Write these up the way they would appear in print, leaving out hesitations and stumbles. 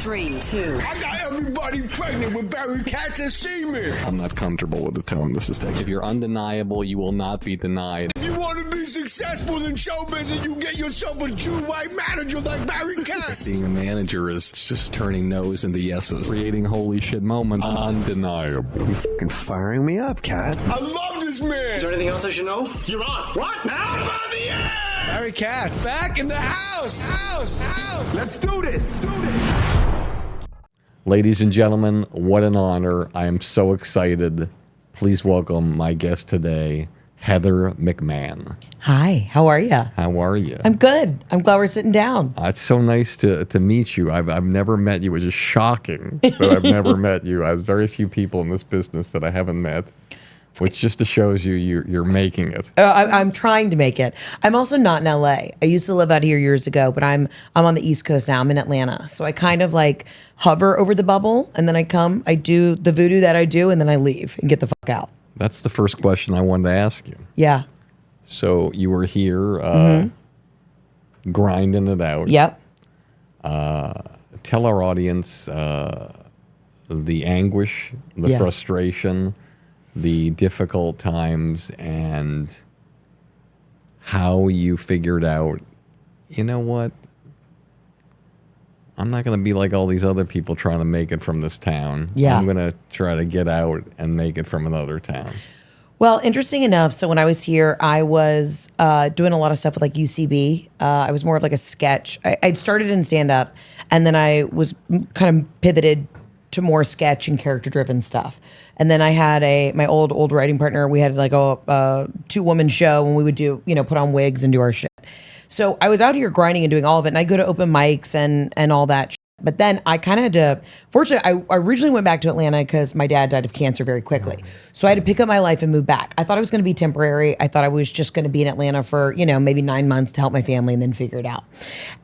3, 2. I got everybody pregnant with Barry Katz and semen. I'm not comfortable with the tone this is taking. If you're undeniable, you will not be denied. If you want to be successful in show business, you get yourself a Jew white manager like Barry Katz. Being a manager is just turning no's into yeses. Creating holy shit moments. Undeniable. You're fucking firing me up, Katz. I love this man. Is there anything else I should know? You're on. What? I'm on the air. Barry Katz, back in the house. Let's do this. Ladies and gentlemen, what an honor. I am so excited. Please welcome my guest today, Heather McMahan. Hi, how are you? How are you? I'm good. I'm glad we're sitting down. It's so nice to meet you. I've never met you, which is shocking that I've never met you. There's very few people in this business that I haven't met, which just shows you're making it. I'm trying to make it. I'm also not in LA. I used to live out here years ago, but I'm on the East Coast now. I'm in Atlanta. So I kind of like hover over the bubble and then I come, I do the voodoo that I do, and then I leave and get the fuck out. That's the first question I wanted to ask you. Yeah. So you were here grinding it out. Yep. Tell our audience the anguish, the frustration, the difficult times, and how you figured out, you know what? I'm not going to be like all these other people trying to make it from this town. Yeah. I'm going to try to get out and make it from another town. Well, interesting enough, so when I was here, I was doing a lot of stuff with like UCB. I was more of like a sketch. I'd started in stand-up, and then I was kind of pivoted to more sketch and character-driven stuff. And then I had my old writing partner. We had like a two-woman show, and we would do, put on wigs and do our shit. So I was out here grinding and doing all of it, and I go to open mics and all that shit. But then I kind of had to, fortunately, I originally went back to Atlanta because my dad died of cancer very quickly. So I had to pick up my life and move back. I thought it was going to be temporary. I thought I was just going to be in Atlanta for, maybe 9 months to help my family and then figure it out.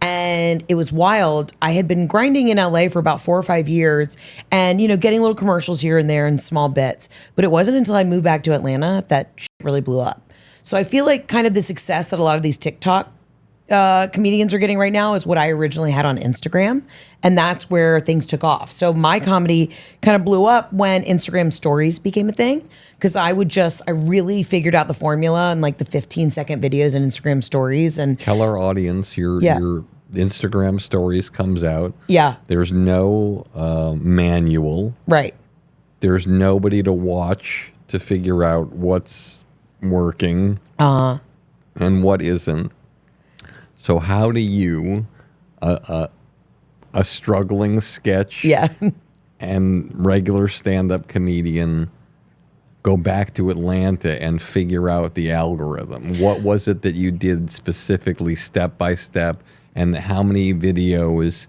And it was wild. I had been grinding in LA for about 4 or 5 years and, getting little commercials here and there in small bits. But it wasn't until I moved back to Atlanta that shit really blew up. So I feel like kind of the success that a lot of these TikTok comedians are getting right now is what I originally had on Instagram. And that's where things took off. So my comedy kind of blew up when Instagram stories became a thing. Because I really figured out the formula and like the 15-second videos and Instagram stories. And tell our audience your Instagram stories comes out. Yeah. There's no manual. Right. There's nobody to watch to figure out what's working and what isn't. So how do you, a struggling sketch and regular stand-up comedian, go back to Atlanta and figure out the algorithm? What was it that you did specifically, step by step, and how many videos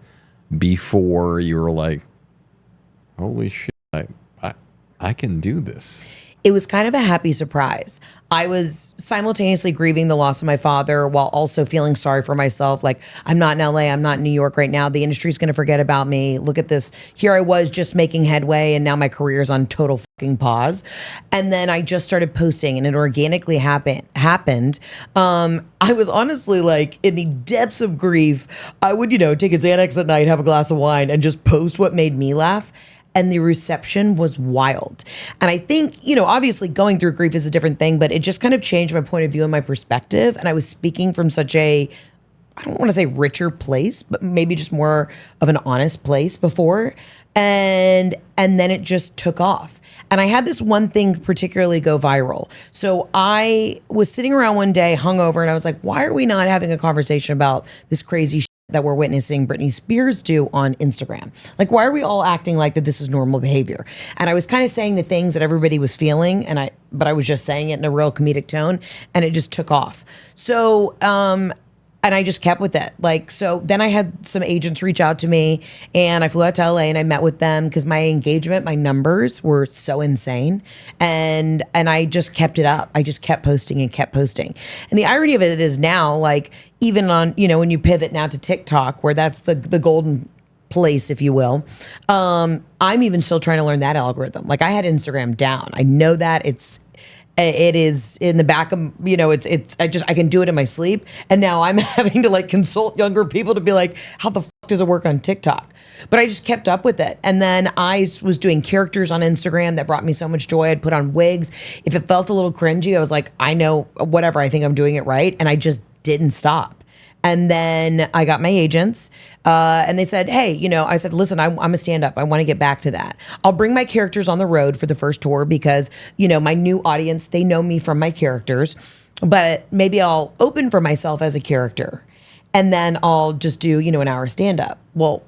before you were like, holy shit, I can do this? It was kind of a happy surprise. I was simultaneously grieving the loss of my father while also feeling sorry for myself. Like, I'm not in LA, I'm not in New York right now. The industry's going to forget about me. Look at this. Here I was just making headway, and now my career's on total fucking pause. And then I just started posting, and it organically happened. I was honestly like in the depths of grief. I would, take a Xanax at night, have a glass of wine, and just post what made me laugh. And the reception was wild. And I think, obviously going through grief is a different thing, but it just kind of changed my point of view and my perspective. And I was speaking from such I don't want to say richer place, but maybe just more of an honest place before. And then it just took off. And I had this one thing particularly go viral. So I was sitting around one day hungover, and I was like, why are we not having a conversation about this crazy shit that we're witnessing Britney Spears do on Instagram? Like, why are we all acting like that this is normal behavior? And I was kind of saying the things that everybody was feeling, but I was just saying it in a real comedic tone, and it just took off. So, and I just kept with it. So then I had some agents reach out to me, and I flew out to LA and I met with them because my engagement, my numbers were so insane. And I just kept it up. I just kept posting and kept posting. And the irony of it is now, even on, when you pivot now to TikTok, where that's the golden place, if you will, I'm even still trying to learn that algorithm. I had Instagram down. I know that It is in the back of, I can do it in my sleep. And now I'm having to like consult younger people to be like, how the fuck does it work on TikTok? But I just kept up with it. And then I was doing characters on Instagram that brought me so much joy. I'd put on wigs. If it felt a little cringy, I was like, I know, whatever, I think I'm doing it right. And I just didn't stop. And then I got my agents and they said, hey, I said, listen, I'm a stand-up. I want to get back to that. I'll bring my characters on the road for the first tour because, my new audience, they know me from my characters, but maybe I'll open for myself as a character and then I'll just do, an hour stand-up. Well,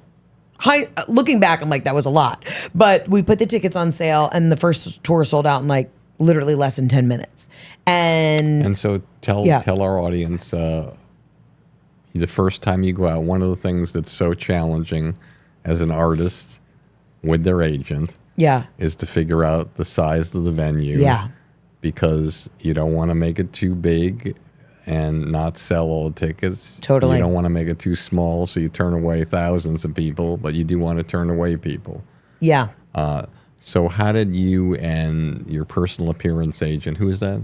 looking back, I'm like, that was a lot. But we put the tickets on sale and the first tour sold out in like literally less than 10 minutes. And so tell our audience, the first time you go out, one of the things that's so challenging as an artist with their agent is to figure out the size of the venue. Yeah. Because you don't want to make it too big and not sell all the tickets. Totally. You don't want to make it too small, so you turn away thousands of people, but you do want to turn away people. Yeah. So how did you and your personal appearance agent, who is that?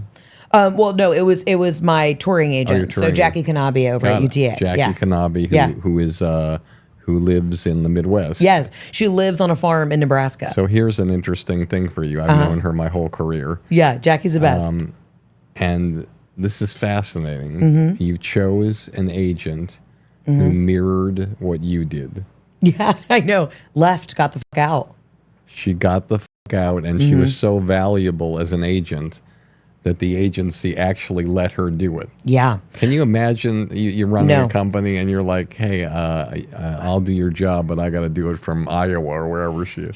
Well, no, it was my touring agent. So Jackie Kanabi over at UTA. Jackie Kanabi, who lives in the Midwest. Yes, she lives on a farm in Nebraska. So here's an interesting thing for you. I've known her my whole career. Yeah, Jackie's the best. And this is fascinating. You chose an agent who mirrored what you did. Yeah, I know. Got the fuck out. She got the fuck out, and she was so valuable as an agent that the agency actually let her do it. Yeah. Can you imagine you're running a company and you're like, hey, I'll do your job, but I got to do it from Iowa or wherever she is.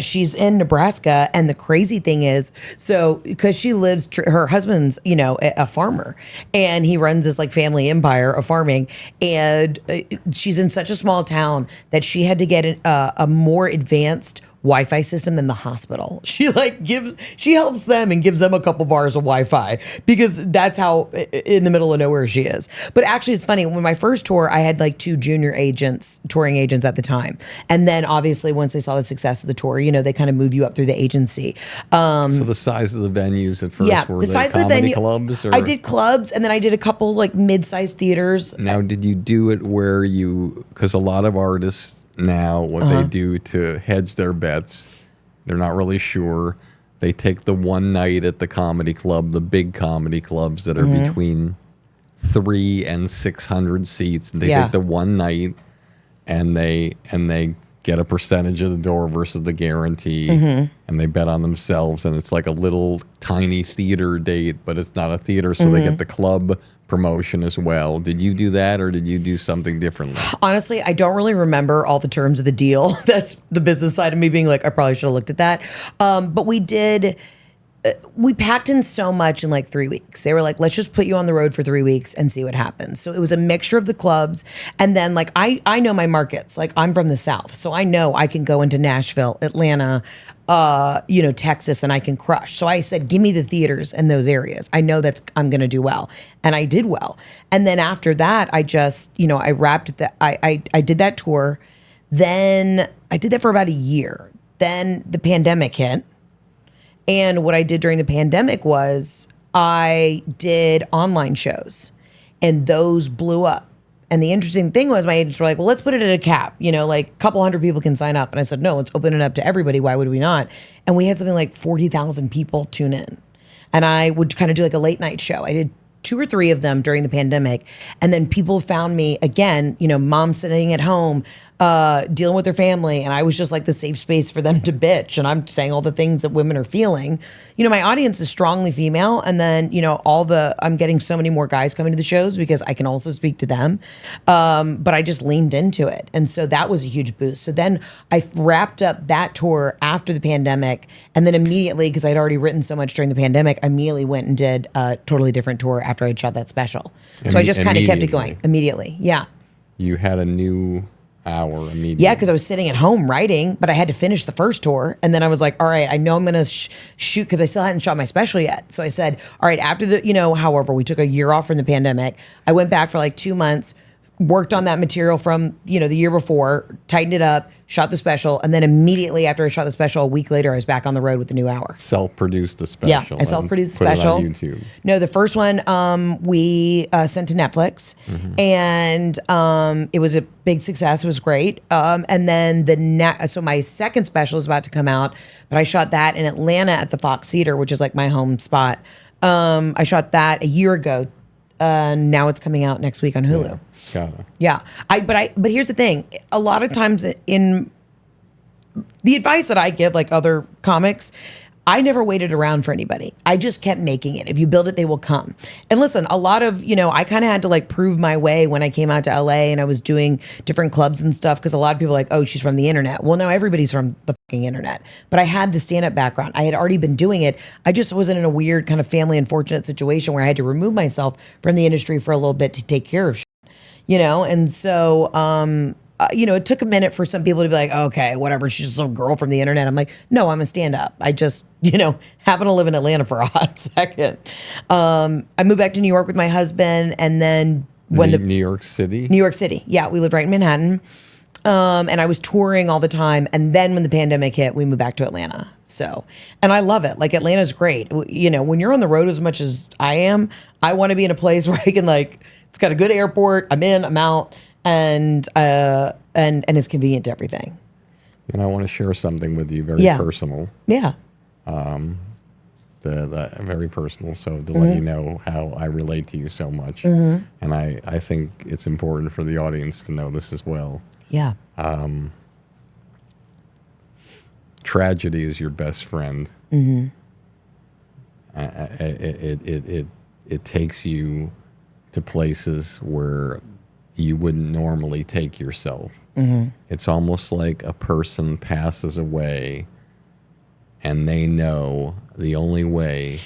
She's in Nebraska. And the crazy thing is, so because she lives, her husband's, a farmer and he runs this like family empire of farming. And she's in such a small town that she had to get a more advanced Wi-Fi system than the hospital. She helps them and gives them a couple bars of Wi-Fi because that's how in the middle of nowhere she is. But actually it's funny, when my first tour, I had like 2 junior touring agents at the time. And then obviously once they saw the success of the tour, they kind of move you up through the agency. So the size of the venues at first were the size of the venue, clubs? Or? I did clubs and then I did a couple like mid-sized theaters. Now, did you do it where because a lot of artists now, what they do to hedge their bets, they're not really sure. They take the one night at the comedy club, the big comedy clubs that are between 300 and 600 seats. And they take the one night and they get a percentage of the door versus the guarantee, and they bet on themselves. And it's like a little tiny theater date, but it's not a theater, so they get the club promotion as well. Did you do that or did you do something differently? Honestly, I don't really remember all the terms of the deal. That's the business side of me being like, I probably should have looked at that. But we packed in so much in like 3 weeks. They were like, let's just put you on the road for 3 weeks and see what happens. So it was a mixture of the clubs. And then like, I know my markets. Like I'm from the South. So I know I can go into Nashville, Atlanta, Texas, and I can crush. So I said, give me the theaters in those areas. I know I'm going to do well. And I did well. And then after that, I just, I wrapped I did that tour. Then I did that for about a year. Then the pandemic hit. And what I did during the pandemic was I did online shows and those blew up. And the interesting thing was my agents were like, well, let's put it at a cap, like a couple hundred people can sign up. And I said, no, let's open it up to everybody. Why would we not? And we had something like 40,000 people tune in. And I would kind of do like a late night show. I did 2 or 3 of them during the pandemic. And then people found me again, mom sitting at home, dealing with their family. And I was just like the safe space for them to bitch. And I'm saying all the things that women are feeling. My audience is strongly female. And then, I'm getting so many more guys coming to the shows because I can also speak to them. But I just leaned into it. And so that was a huge boost. So then I wrapped up that tour after the pandemic. And then immediately, because I'd already written so much during the pandemic, I immediately went and did a totally different tour after I'd shot that special. So I just kind of kept it going immediately. Yeah. You had a new hour immediately. Yeah, because I was sitting at home writing, but I had to finish the first tour. And then I was like, all right, I know I'm going to shoot because I still hadn't shot my special yet. So I said, all right, after the, however, we took a year off from the pandemic. I went back for like 2 months, worked on that material from, the year before, tightened it up, shot the special, and then immediately after I shot the special, a week later, I was back on the road with the new hour. Self-produced the special. Yeah, I self-produced the and put special. it on YouTube. No, the first one we sent to Netflix, and it was a big success. It was great. And then so my second special is about to come out, but I shot that in Atlanta at the Fox Theater, which is like my home spot. I shot that a year ago. Now it's coming out next week on Hulu. Got it. Yeah. But here's the thing. A lot of times in the advice that I give, like other comics, I never waited around for anybody. I just kept making it. If you build it, they will come. And listen, a lot of, I kind of had to like prove my way when I came out to LA and I was doing different clubs and stuff, because a lot of people are like, oh, she's from the internet. Well, no, everybody's from the fucking internet. But I had the stand-up background. I had already been doing it. I just wasn't in a weird kind of family unfortunate situation where I had to remove myself from the industry for a little bit to take care of shit. And so, it took a minute for some people to be like, okay, whatever, she's just some girl from the internet. I'm like, no, I'm a stand-up. I just, happen to live in Atlanta for a hot second. I moved back to New York with my husband, and then New York City? New York City. Yeah, we lived right in Manhattan. And I was touring all the time. And then when the pandemic hit, we moved back to Atlanta. So, and I love it. Like, Atlanta's great. When you're on the road as much as I am, I want to be in a place where I can it's got a good airport. I'm in, I'm out, and it's convenient to everything. And I want to share something with you very personal. Yeah. The very personal. So to let you know how I relate to you so much. And I think it's important for the audience to know this as well. Yeah. Tragedy is your best friend. It takes you to places where you wouldn't normally take yourself. It's almost like a person passes away and they know the only way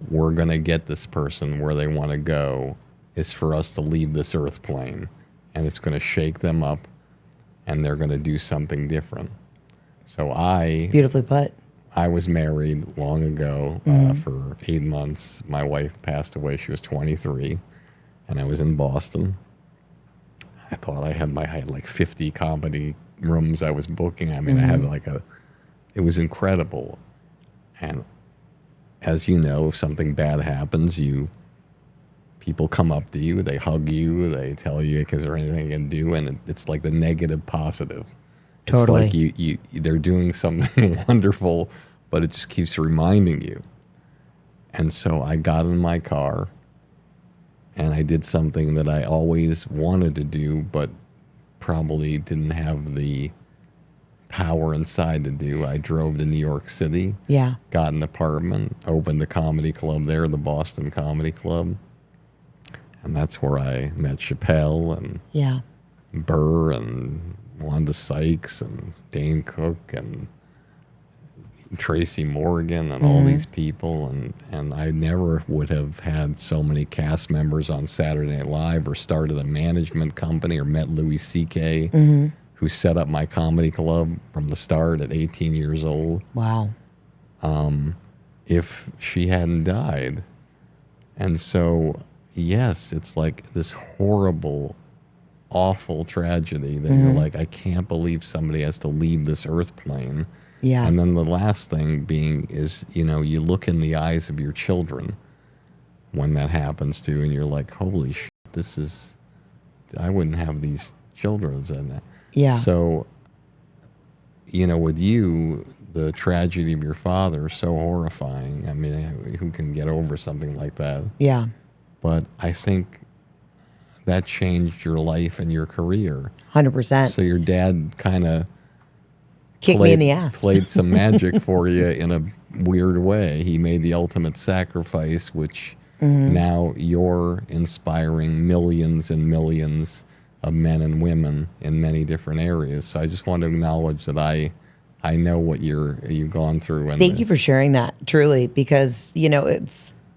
we're going to get this person where they want to go is for us to leave this earth plane. And it's going to shake them up and they're going to do something different. So beautifully put. I was married long ago for 8 months. My wife passed away. She was 23, and I was in Boston. I thought I had like 50 comedy rooms I was booking. I mean, I had it was incredible. And as you know, if something bad happens, people come up to you, they hug you, they tell you, is there anything you can do? And it's like the negative positive. Totally. It's like they're doing something wonderful, but it just keeps reminding you. And so I got in my car and I did something that I always wanted to do, but probably didn't have the power inside to do. I drove to New York City, got an apartment, opened the comedy club there, the Boston Comedy Club. And that's where I met Chappelle and Burr and Wanda Sykes and Dane Cook and Tracy Morgan and all these people. And I never would have had so many cast members on Saturday Night Live or started a management company or met Louis C.K., who set up my comedy club from the start at 18 years old. Wow. If she hadn't died. And so, yes, it's like this horrible, awful tragedy that you're like, I can't believe somebody has to leave this earth plane. Yeah. And then the last thing being is, you look in the eyes of your children when that happens to you, and you're like, holy shit, I wouldn't have these children in that. Yeah. So, with you, the tragedy of your father is so horrifying. I mean, who can get over something like that? Yeah. But I think that changed your life and your career. 100%. So your dad kind of kicked me in the ass. Played some magic for you in a weird way. He made the ultimate sacrifice, which now you're inspiring millions and millions of men and women in many different areas. So I just want to acknowledge that I know what you've gone through. And Thank you for sharing that, truly, because,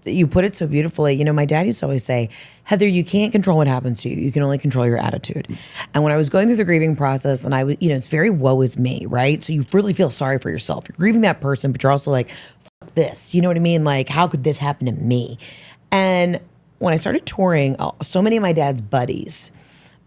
you put it so beautifully. My dad used to always say, Heather, you can't control what happens to you. You can only control your attitude. And when I was going through the grieving process, and I was, it's very woe is me, right? So you really feel sorry for yourself. You're grieving that person, but you're also like, fuck this. You know what I mean? Like, how could this happen to me? And when I started touring, so many of my dad's buddies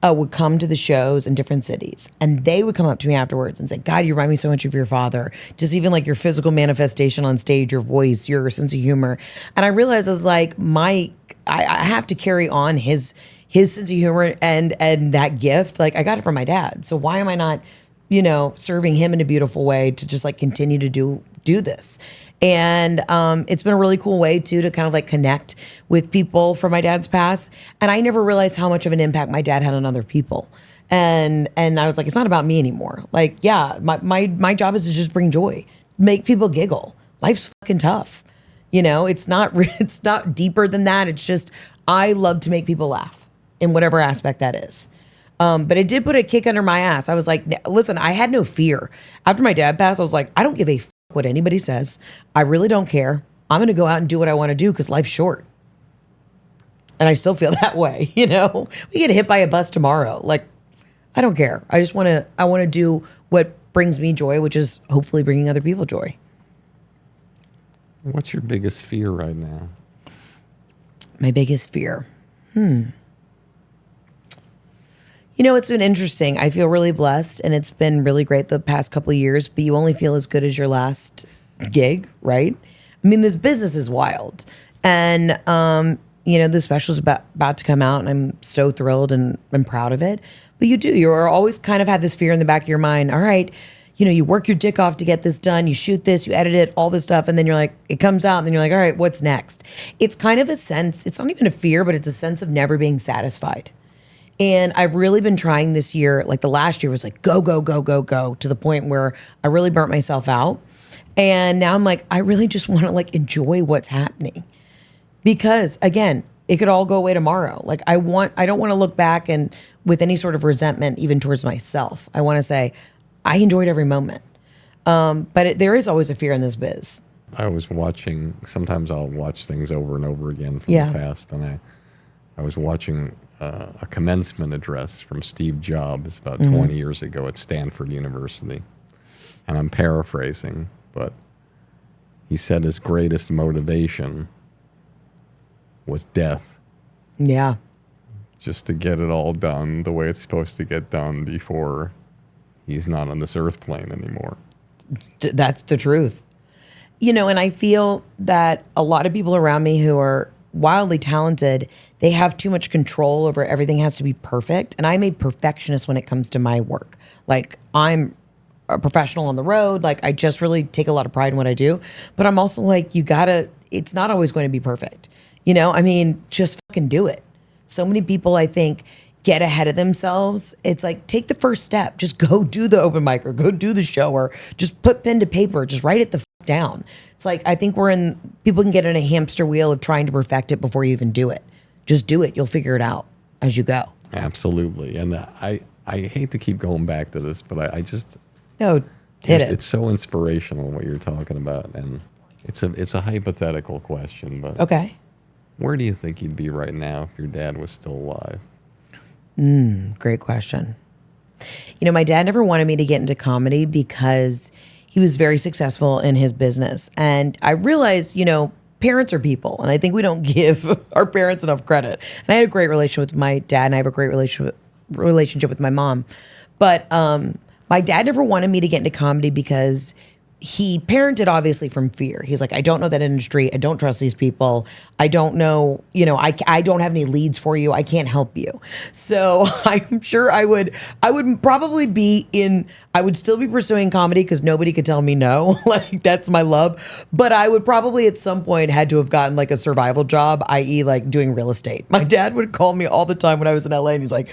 would come to the shows in different cities, and they would come up to me afterwards and say, God, you remind me so much of your father. Just even like your physical manifestation on stage, your voice, your sense of humor. And I realized I was like, I have to carry on his sense of humor and that gift. Like I got it from my dad. So why am I not, serving him in a beautiful way to just like continue to do this? And it's been a really cool way too to kind of like connect with people from my dad's past. And I never realized how much of an impact my dad had on other people. And I was like, it's not about me anymore. Like, yeah, my job is to just bring joy, make people giggle. Life's fucking tough. It's not deeper than that. It's just I love to make people laugh in whatever aspect that is. But it did put a kick under my ass. I was like, listen, I had no fear. After my dad passed, I was like, I don't give a what anybody says. I really don't care. I'm going to go out and do what I want to do because life's short. And I still feel that way. We get hit by a bus tomorrow. Like, I don't care. I want to do what brings me joy, which is hopefully bringing other people joy. What's your biggest fear right now? My biggest fear. It's been interesting. I feel really blessed, and it's been really great the past couple of years, but you only feel as good as your last gig, right? I mean, this business is wild. And, the special's about to come out, and I'm so thrilled and I'm proud of it. But you're always kind of have this fear in the back of your mind. All right, you work your dick off to get this done. You shoot this, you edit it, all this stuff. And then you're like, it comes out, and then you're like, all right, what's next? It's kind of a sense, it's not even a fear, but it's a sense of never being satisfied. And I've really been trying this year, like the last year was like, go, go, go, go, go, to the point where I really burnt myself out. And now I'm like, I really just want to like enjoy what's happening. Because again, it could all go away tomorrow. Like I don't want to look back and with any sort of resentment, even towards myself. I want to say, I enjoyed every moment. But there is always a fear in this biz. I was watching, sometimes I'll watch things over and over again from the past. And I was watching a commencement address from Steve Jobs about 20 years ago at Stanford University. And I'm paraphrasing, but he said his greatest motivation was death. Yeah. Just to get it all done the way it's supposed to get done before he's not on this earth plane anymore. That's the truth. And I feel that a lot of people around me who are wildly talented, they have too much control over everything has to be perfect. And I'm a perfectionist when it comes to my work. Like I'm a professional on the road. Like I just really take a lot of pride in what I do. But I'm also like, it's not always going to be perfect. Just fucking do it. So many people, I think, get ahead of themselves. It's like, take the first step. Just go do the open mic or go do the show or just put pen to paper. Just write it the fuck down. It's like, I think people can get in a hamster wheel of trying to perfect it before you even do it. Just do it. You'll figure it out as you go. Absolutely. And I hate to keep going back to this, but I just... No, hit it. It's so inspirational what you're talking about. And it's a hypothetical question, but... Okay. Where do you think you'd be right now if your dad was still alive? Great question. My dad never wanted me to get into comedy because he was very successful in his business. And I realized, parents are people. And I think we don't give our parents enough credit. And I had a great relationship with my dad, and I have a great relationship with my mom. But my dad never wanted me to get into comedy because he parented obviously from fear. He's like, I don't know that industry. I don't trust these people. I don't know, I don't have any leads for you. I can't help you. So I'm sure I would probably I would still be pursuing comedy because nobody could tell me no. Like that's my love. But I would probably at some point had to have gotten like a survival job, i.e. like doing real estate. My dad would call me all the time when I was in LA and he's like,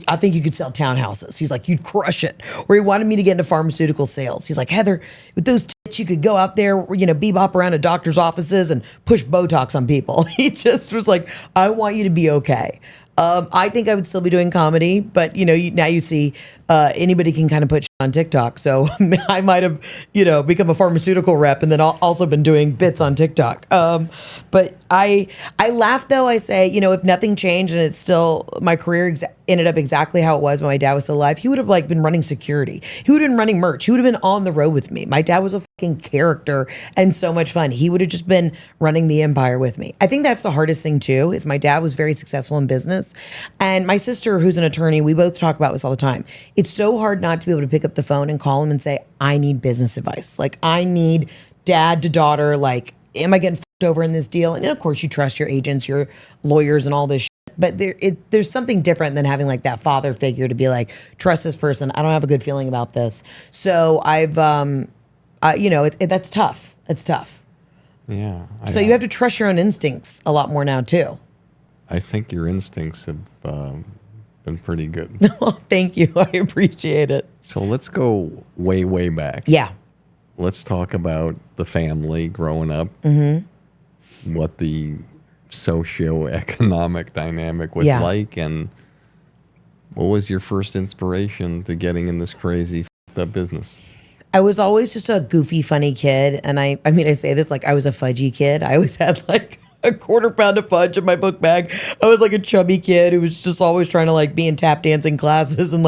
I think you could sell townhouses. He's like, you'd crush it. Or he wanted me to get into pharmaceutical sales. He's like, Heather, with those tits, you could go out there, bebop around to doctor's offices and push Botox on people. He just was like, I want you to be okay. I think I would still be doing comedy, but now you see anybody can kind of put on TikTok. So I might have, become a pharmaceutical rep and then also been doing bits on TikTok. But I laugh though. I say, if nothing changed and it's still my career ended up exactly how it was when my dad was still alive, he would have been running security. He would have been running merch. He would have been on the road with me. My dad was a fucking character and so much fun. He would have just been running the empire with me. I think that's the hardest thing too, is my dad was very successful in business. And my sister, who's an attorney, we both talk about this all the time. It's so hard not to be able to pick up the phone and call him and say, I need business advice. I need dad to daughter, am I getting fucked over in this deal? And of course you trust your agents, your lawyers and all this shit. But there's something different than having that father figure to be trust this person. I don't have a good feeling about this. So I've, that's tough. It's tough. Yeah. So you have to trust your own instincts a lot more now too. I think your instincts have been pretty good. Well, thank you. I appreciate it. So let's go way, way back. Yeah. Let's talk about the family growing up. What the socioeconomic dynamic was like, and what was your first inspiration to getting in this crazy f***ed up business? I was always just a goofy, funny kid. And I say this I was a fudgy kid. I always had a quarter pound of fudge in my book bag. I was a chubby kid who was just always trying to be in tap dancing classes. And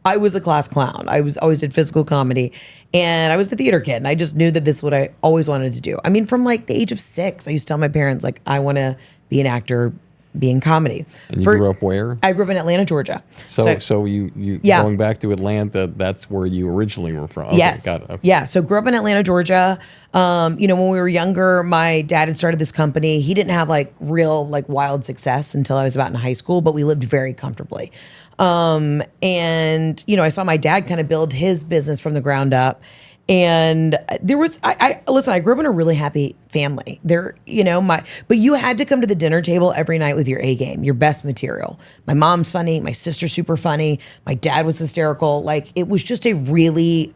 I was a class clown. I always did physical comedy. And I was the theater kid. And I just knew that this is what I always wanted to do. from the age of 6, I used to tell my parents, I want to be an actor, be in comedy. And you grew up where? I grew up in Atlanta, Georgia. So you going back to Atlanta, that's where you originally were from. Okay, yes. Got it. Okay. Yeah. So grew up in Atlanta, Georgia. When we were younger, my dad had started this company. He didn't have real wild success until I was about in high school, but we lived very comfortably. And I saw my dad kind of build his business from the ground up. And there was, listen, I grew up in a really happy family there, but you had to come to the dinner table every night with your A game, your best material. My mom's funny. My sister's super funny. My dad was hysterical. It was just a really,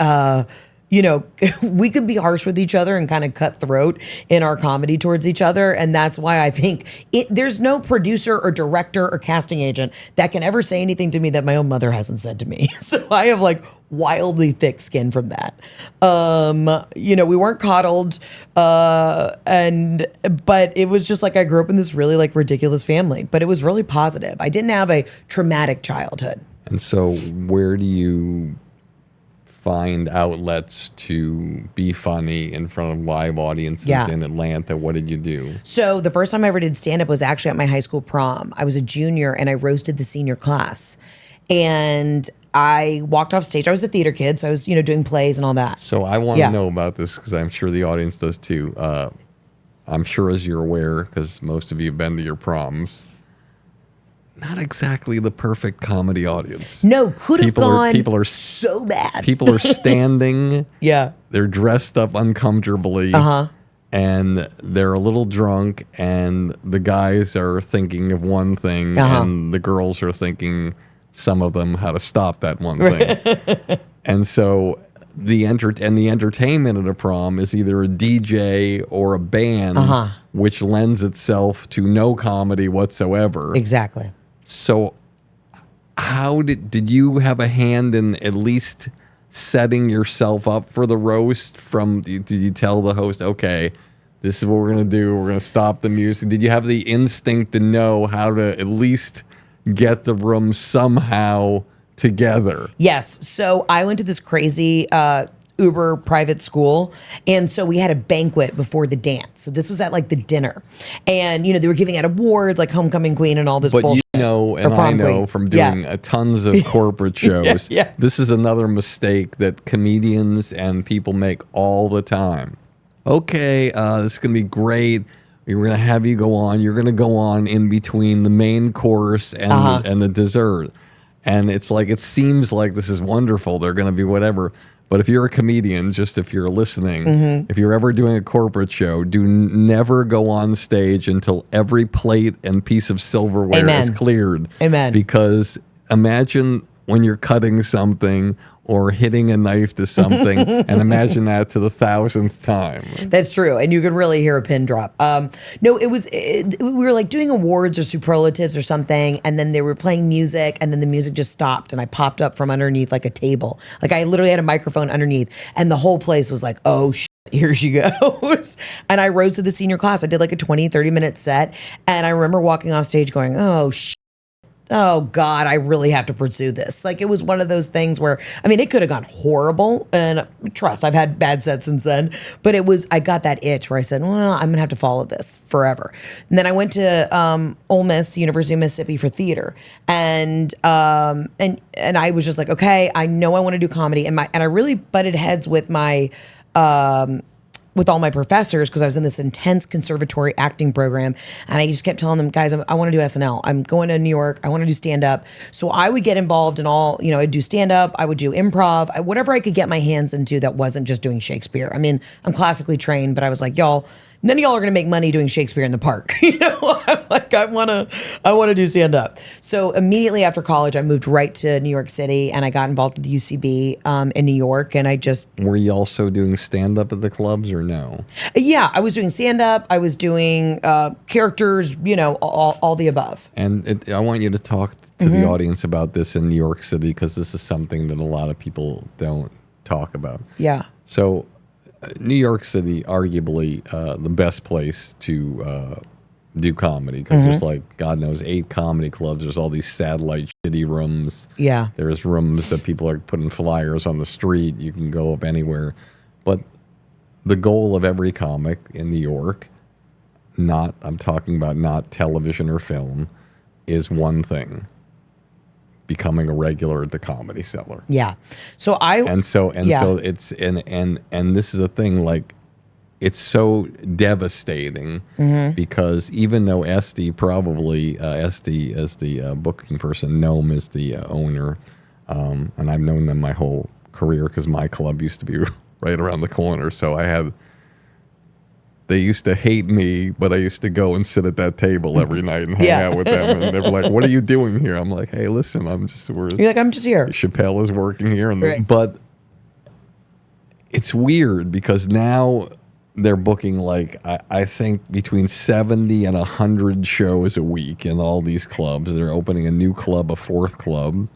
we could be harsh with each other and kind of cutthroat in our comedy towards each other. And that's why I think there's no producer or director or casting agent that can ever say anything to me that my own mother hasn't said to me. So I have wildly thick skin from that. We weren't coddled. But it was just I grew up in this really ridiculous family, but it was really positive. I didn't have a traumatic childhood. And so where do you find outlets to be funny in front of live audiences in Atlanta? What did you do? So the first time I ever did stand-up was actually at my high school prom. I was a junior and I roasted the senior class. And I walked off stage. I was a theater kid, so I was, doing plays and all that. So I want to know about this because I'm sure the audience does too. I'm sure, as you're aware, because most of you have been to your proms, not exactly the perfect comedy audience. No, could have gone people are so bad. People are standing. Yeah. They're dressed up uncomfortably. And they're a little drunk, and the guys are thinking of one thing, and the girls are thinking, some of them, how to stop that one thing. And so the entertainment at a prom is either a DJ or a band, which lends itself to no comedy whatsoever. Exactly. So how did you have a hand in at least setting yourself up for the roast? Did you tell the host, okay, this is what we're going to do, we're going to stop the music? Did you have the instinct to know how to at least get the room somehow together? Yes. So I went to this crazy Uber private school. And so we had a banquet before the dance. So this was at the dinner. And, they were giving out awards like Homecoming Queen and all this bullshit. But and I know from doing tons of corporate shows, this is another mistake that comedians and people make all the time. Okay, this is going to be great. We're going to have you go on. You're going to go on in between the main course and the dessert. And it's it seems like this is wonderful. They're going to be whatever. But if you're a comedian, just if you're listening, if you're ever doing a corporate show, never go on stage until every plate and piece of silverware is cleared. Amen. Because imagine when you're cutting something or hitting a knife to something, and imagine that to the 1,000th time. That's true, and you could really hear a pin drop. No, we were like doing awards or superlatives or something, and then they were playing music, and then the music just stopped, and I popped up from underneath like a table. Like I literally had a microphone underneath, and the whole place was like, oh shit, here she goes. And I rose to the senior class. I did like a 20, 30-minute set, and I remember walking off stage going, oh shit. Oh God, I really have to pursue this. Like it was one of those things where, I mean, it could have gone horrible, and trust, I've had bad sets since then, but I got that itch where I said, well, I'm gonna have to follow this forever. And then I went to Ole Miss, the University of Mississippi, for theater, and I was just like, okay, I know I want to do comedy, and I really butted heads with with all my professors because I was in this intense conservatory acting program, and I just kept telling them, guys, I want to do SNL. I'm going to New York. I want to do stand up. So I would get involved in all, I'd do stand up. I would do improv, whatever I could get my hands into that wasn't just doing Shakespeare. I mean, I'm classically trained, but I was like, y'all, none of y'all are going to make money doing Shakespeare in the park. I'm like, I want to do stand up. So immediately after college, I moved right to New York City, and I got involved with the UCB in New York. And I just... Were you also doing stand up at the clubs or no? Yeah, I was doing stand up. I was doing characters, all the above. And I want you to talk to the audience about this in New York City, because this is something that a lot of people don't talk about. Yeah. So New York City, arguably the best place to do comedy, because there's like, God knows, 8 comedy clubs. There's all these satellite shitty rooms. Yeah. There's rooms that people are putting flyers on the street. You can go up anywhere. But the goal of every comic in New York, I'm talking about not television or film, is one thing: becoming a regular at the Comedy Cellar. Yeah. So it's this is a thing, like, it's so devastating because even though Esty as the booking person, Noam is the owner, and I've known them my whole career because my club used to be right around the corner. So they used to hate me, but I used to go and sit at that table every night and hang out with them. And they were like, what are you doing here? I'm like, hey, listen, you're like, I'm just here. Chappelle is working here. Right. But it's weird because now they're booking like, I think between 70 and 100 shows a week in all these clubs. They're opening a new club, a 4th club,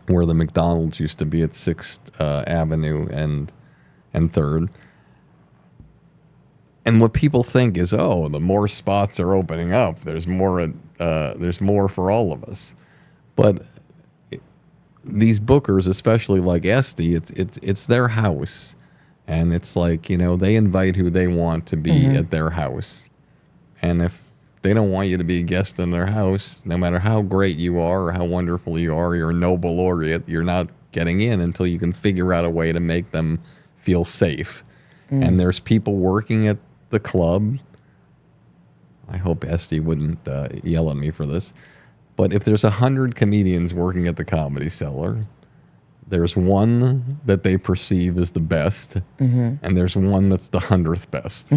where the McDonald's used to be at 6th Avenue and 3rd. And what people think is, oh, the more spots are opening up, there's more for all of us. But these bookers, especially like Esty, it's their house, and it's like, they invite who they want to be at their house, and if they don't want you to be a guest in their house, no matter how great you are or how wonderful you are, you're a Nobel laureate, you're not getting in until you can figure out a way to make them feel safe. And there's people working at the club. I hope Esty wouldn't yell at me for this, but if there's 100 comedians working at the Comedy Cellar, there's one that they perceive as the best, and there's one that's the 100th best.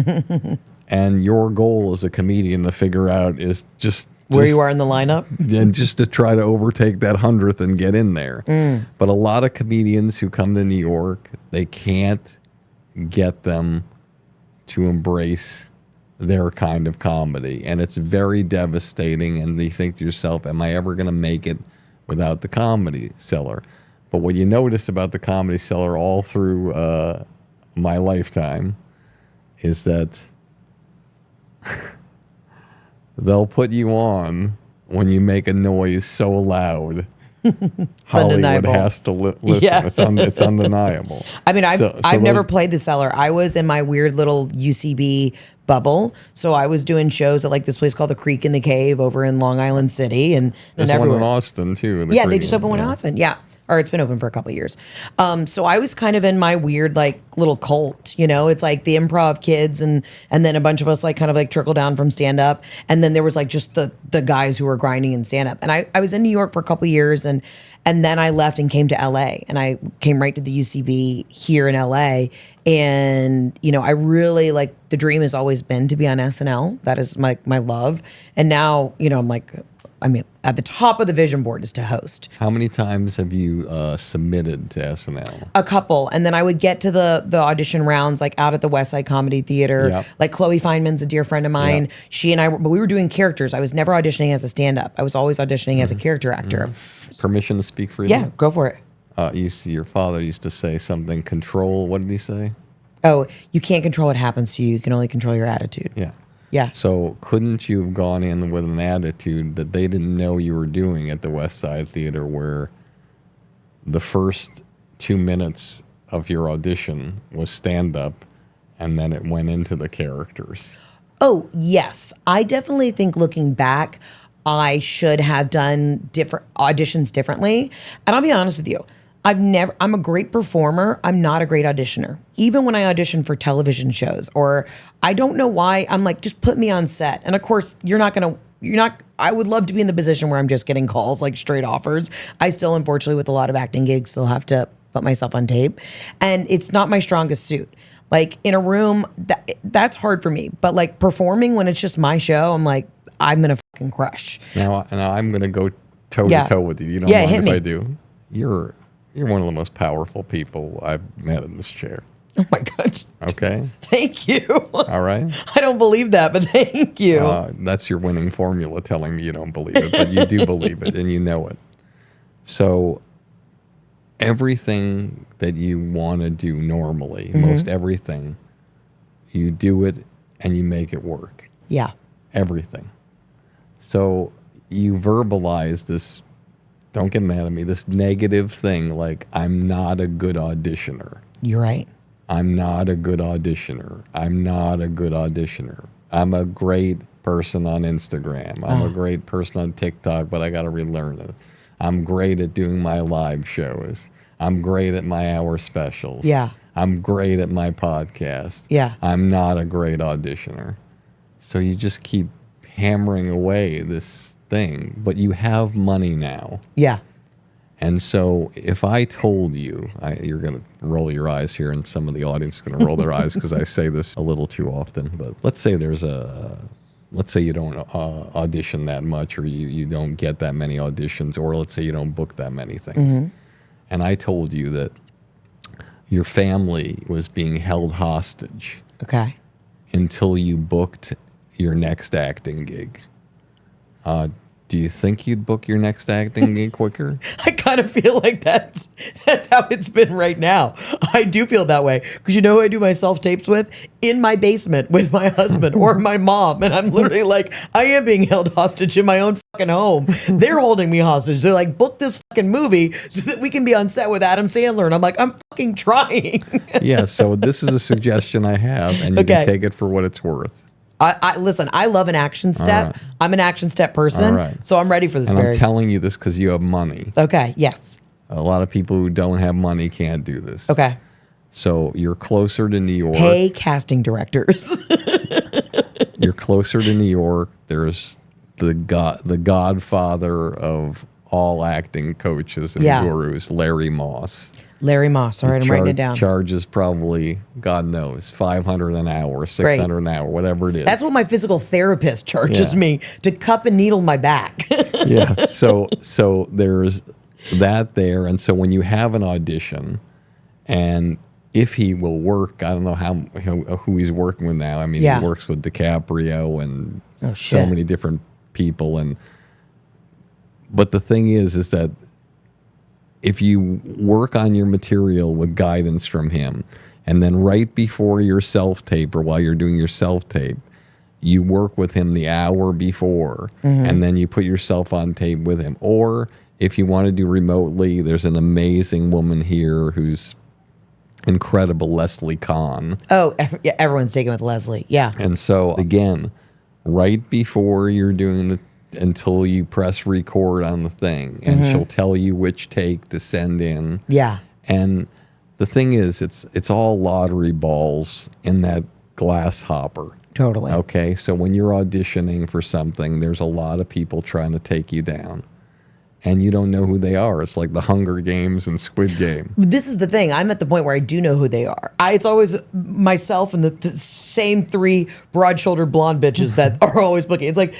And your goal as a comedian to figure out is just where you are in the lineup, and just to try to overtake that 100th and get in there. But a lot of comedians who come to New York, they can't get them to embrace their kind of comedy, and it's very devastating. And you think to yourself, am I ever going to make it without the Comedy Cellar? But what you notice about the Comedy Cellar all through my lifetime is that they'll put you on when you make a noise so loud Hollywood has to listen. Yeah. It's undeniable. I mean, I've never played the Cellar. I was in my weird little UCB bubble, so I was doing shows at like this place called the Creek in the Cave over in Long Island City, and there's one in Austin too. They just opened one in Austin. Yeah. Or it's been open for a couple of years. So I was kind of in my weird like little cult, it's like the improv kids and then a bunch of us like kind of like trickle down from stand up. And then there was like just the guys who were grinding in stand up. And I was in New York for a couple of years and then I left and came to LA, and I came right to the UCB here in LA. And, I really like, the dream has always been to be on SNL. That is my love. And now, I'm like, I mean, at the top of the vision board is to host. How many times have you submitted to SNL? A couple. And then I would get to the audition rounds, like out at the West Side Comedy Theater. Yep. Like Chloe Fineman's a dear friend of mine. Yep. She and I, but we were doing characters. I was never auditioning as a stand-up. I was always auditioning as a character actor. Permission to speak freely? Yeah, go for it. Your father used to say something, control, what did he say? Oh, you can't control what happens to you. You can only control your attitude. Yeah. Yeah. So couldn't you have gone in with an attitude that they didn't know you were doing at the West Side Theater, where the first 2 minutes of your audition was stand-up and then it went into the characters? Oh, yes. I definitely think looking back, I should have done different auditions differently. And I'll be honest with you. I'm a great performer. I'm not a great auditioner. Even when I audition for television shows, or I don't know why, I'm like, just put me on set. And of course, I would love to be in the position where I'm just getting calls, like straight offers. I still, unfortunately, with a lot of acting gigs, still have to put myself on tape. And it's not my strongest suit. Like in a room, that's hard for me. But like performing when it's just my show, I'm like, I'm going to fucking crush. Now I'm going to go toe to toe with you. You don't mind if I do? You're one of the most powerful people I've met in this chair. Oh my God. Okay. Thank you. All right. I don't believe that, but thank you. That's your winning formula telling me you don't believe it, but you do believe it and you know it. So everything that you want to do normally, most everything, you do it and you make it work. Yeah. Everything. So you verbalize this, don't get mad at me, this negative thing like, I'm not a good auditioner. You're right. I'm not a good auditioner. I'm not a good auditioner. I'm a great person on Instagram. I'm a great person on TikTok, but I got to relearn it. I'm great at doing my live shows. I'm great at my hour specials. Yeah. I'm great at my podcast. Yeah. I'm not a great auditioner. So you just keep hammering away this thing, but you have money now. Yeah. And so if I told you, you're going to roll your eyes here, and some of the audience is going to roll their eyes because I say this a little too often, but let's say let's say you don't audition that much, or you don't get that many auditions, or let's say you don't book that many things. And I told you that your family was being held hostage Okay. until you booked your next acting gig. Do you think you'd book your next acting gig quicker? I kind of feel like that's how it's been right now. I do feel that way because you know who I do my self-tapes with? In my basement with my husband or my mom. And I'm literally like, I am being held hostage in my own fucking home. They're holding me hostage. They're like, book this fucking movie so that we can be on set with Adam Sandler. And I'm like, I'm fucking trying. Yeah, so this is a suggestion I have, and you can take it for what it's worth. I listen, I love an action step. Right. I'm an action step person. Right. So I'm ready for this, And Barry. I'm telling you this because you have money. Okay, yes. A lot of people who don't have money can't do this. Okay. So you're closer to New York. Hey, casting directors. You're closer to New York. There's the godfather of all acting coaches and gurus, Larry Moss. Larry Moss. All right, I'm writing it down. Charges probably, God knows, $500 an hour, $600 an hour, whatever it is. That's what my physical therapist charges me to cup and needle my back. Yeah. So there's that there, and so when you have an audition, and if he will work, I don't know who he's working with now. I mean, he works with DiCaprio and so many different people, but the thing is that if you work on your material with guidance from him, and then right before your self-tape or while you're doing your self-tape, you work with him the hour before, and then you put yourself on tape with him. Or if you want to do remotely, there's an amazing woman here who's incredible, Leslie Kahn. Oh, yeah, everyone's taking with Leslie. Yeah. And so, again, right before you're doing until you press record on the thing, and she'll tell you which take to send in. Yeah. And the thing is, it's all lottery balls in that glass hopper. Totally. Okay, so when you're auditioning for something, there's a lot of people trying to take you down. and you don't know who they are. It's like the Hunger Games and Squid Game. This is the thing. I'm at the point where I do know who they are. It's always myself and the same 3 broad-shouldered blonde bitches that are always booking. It's like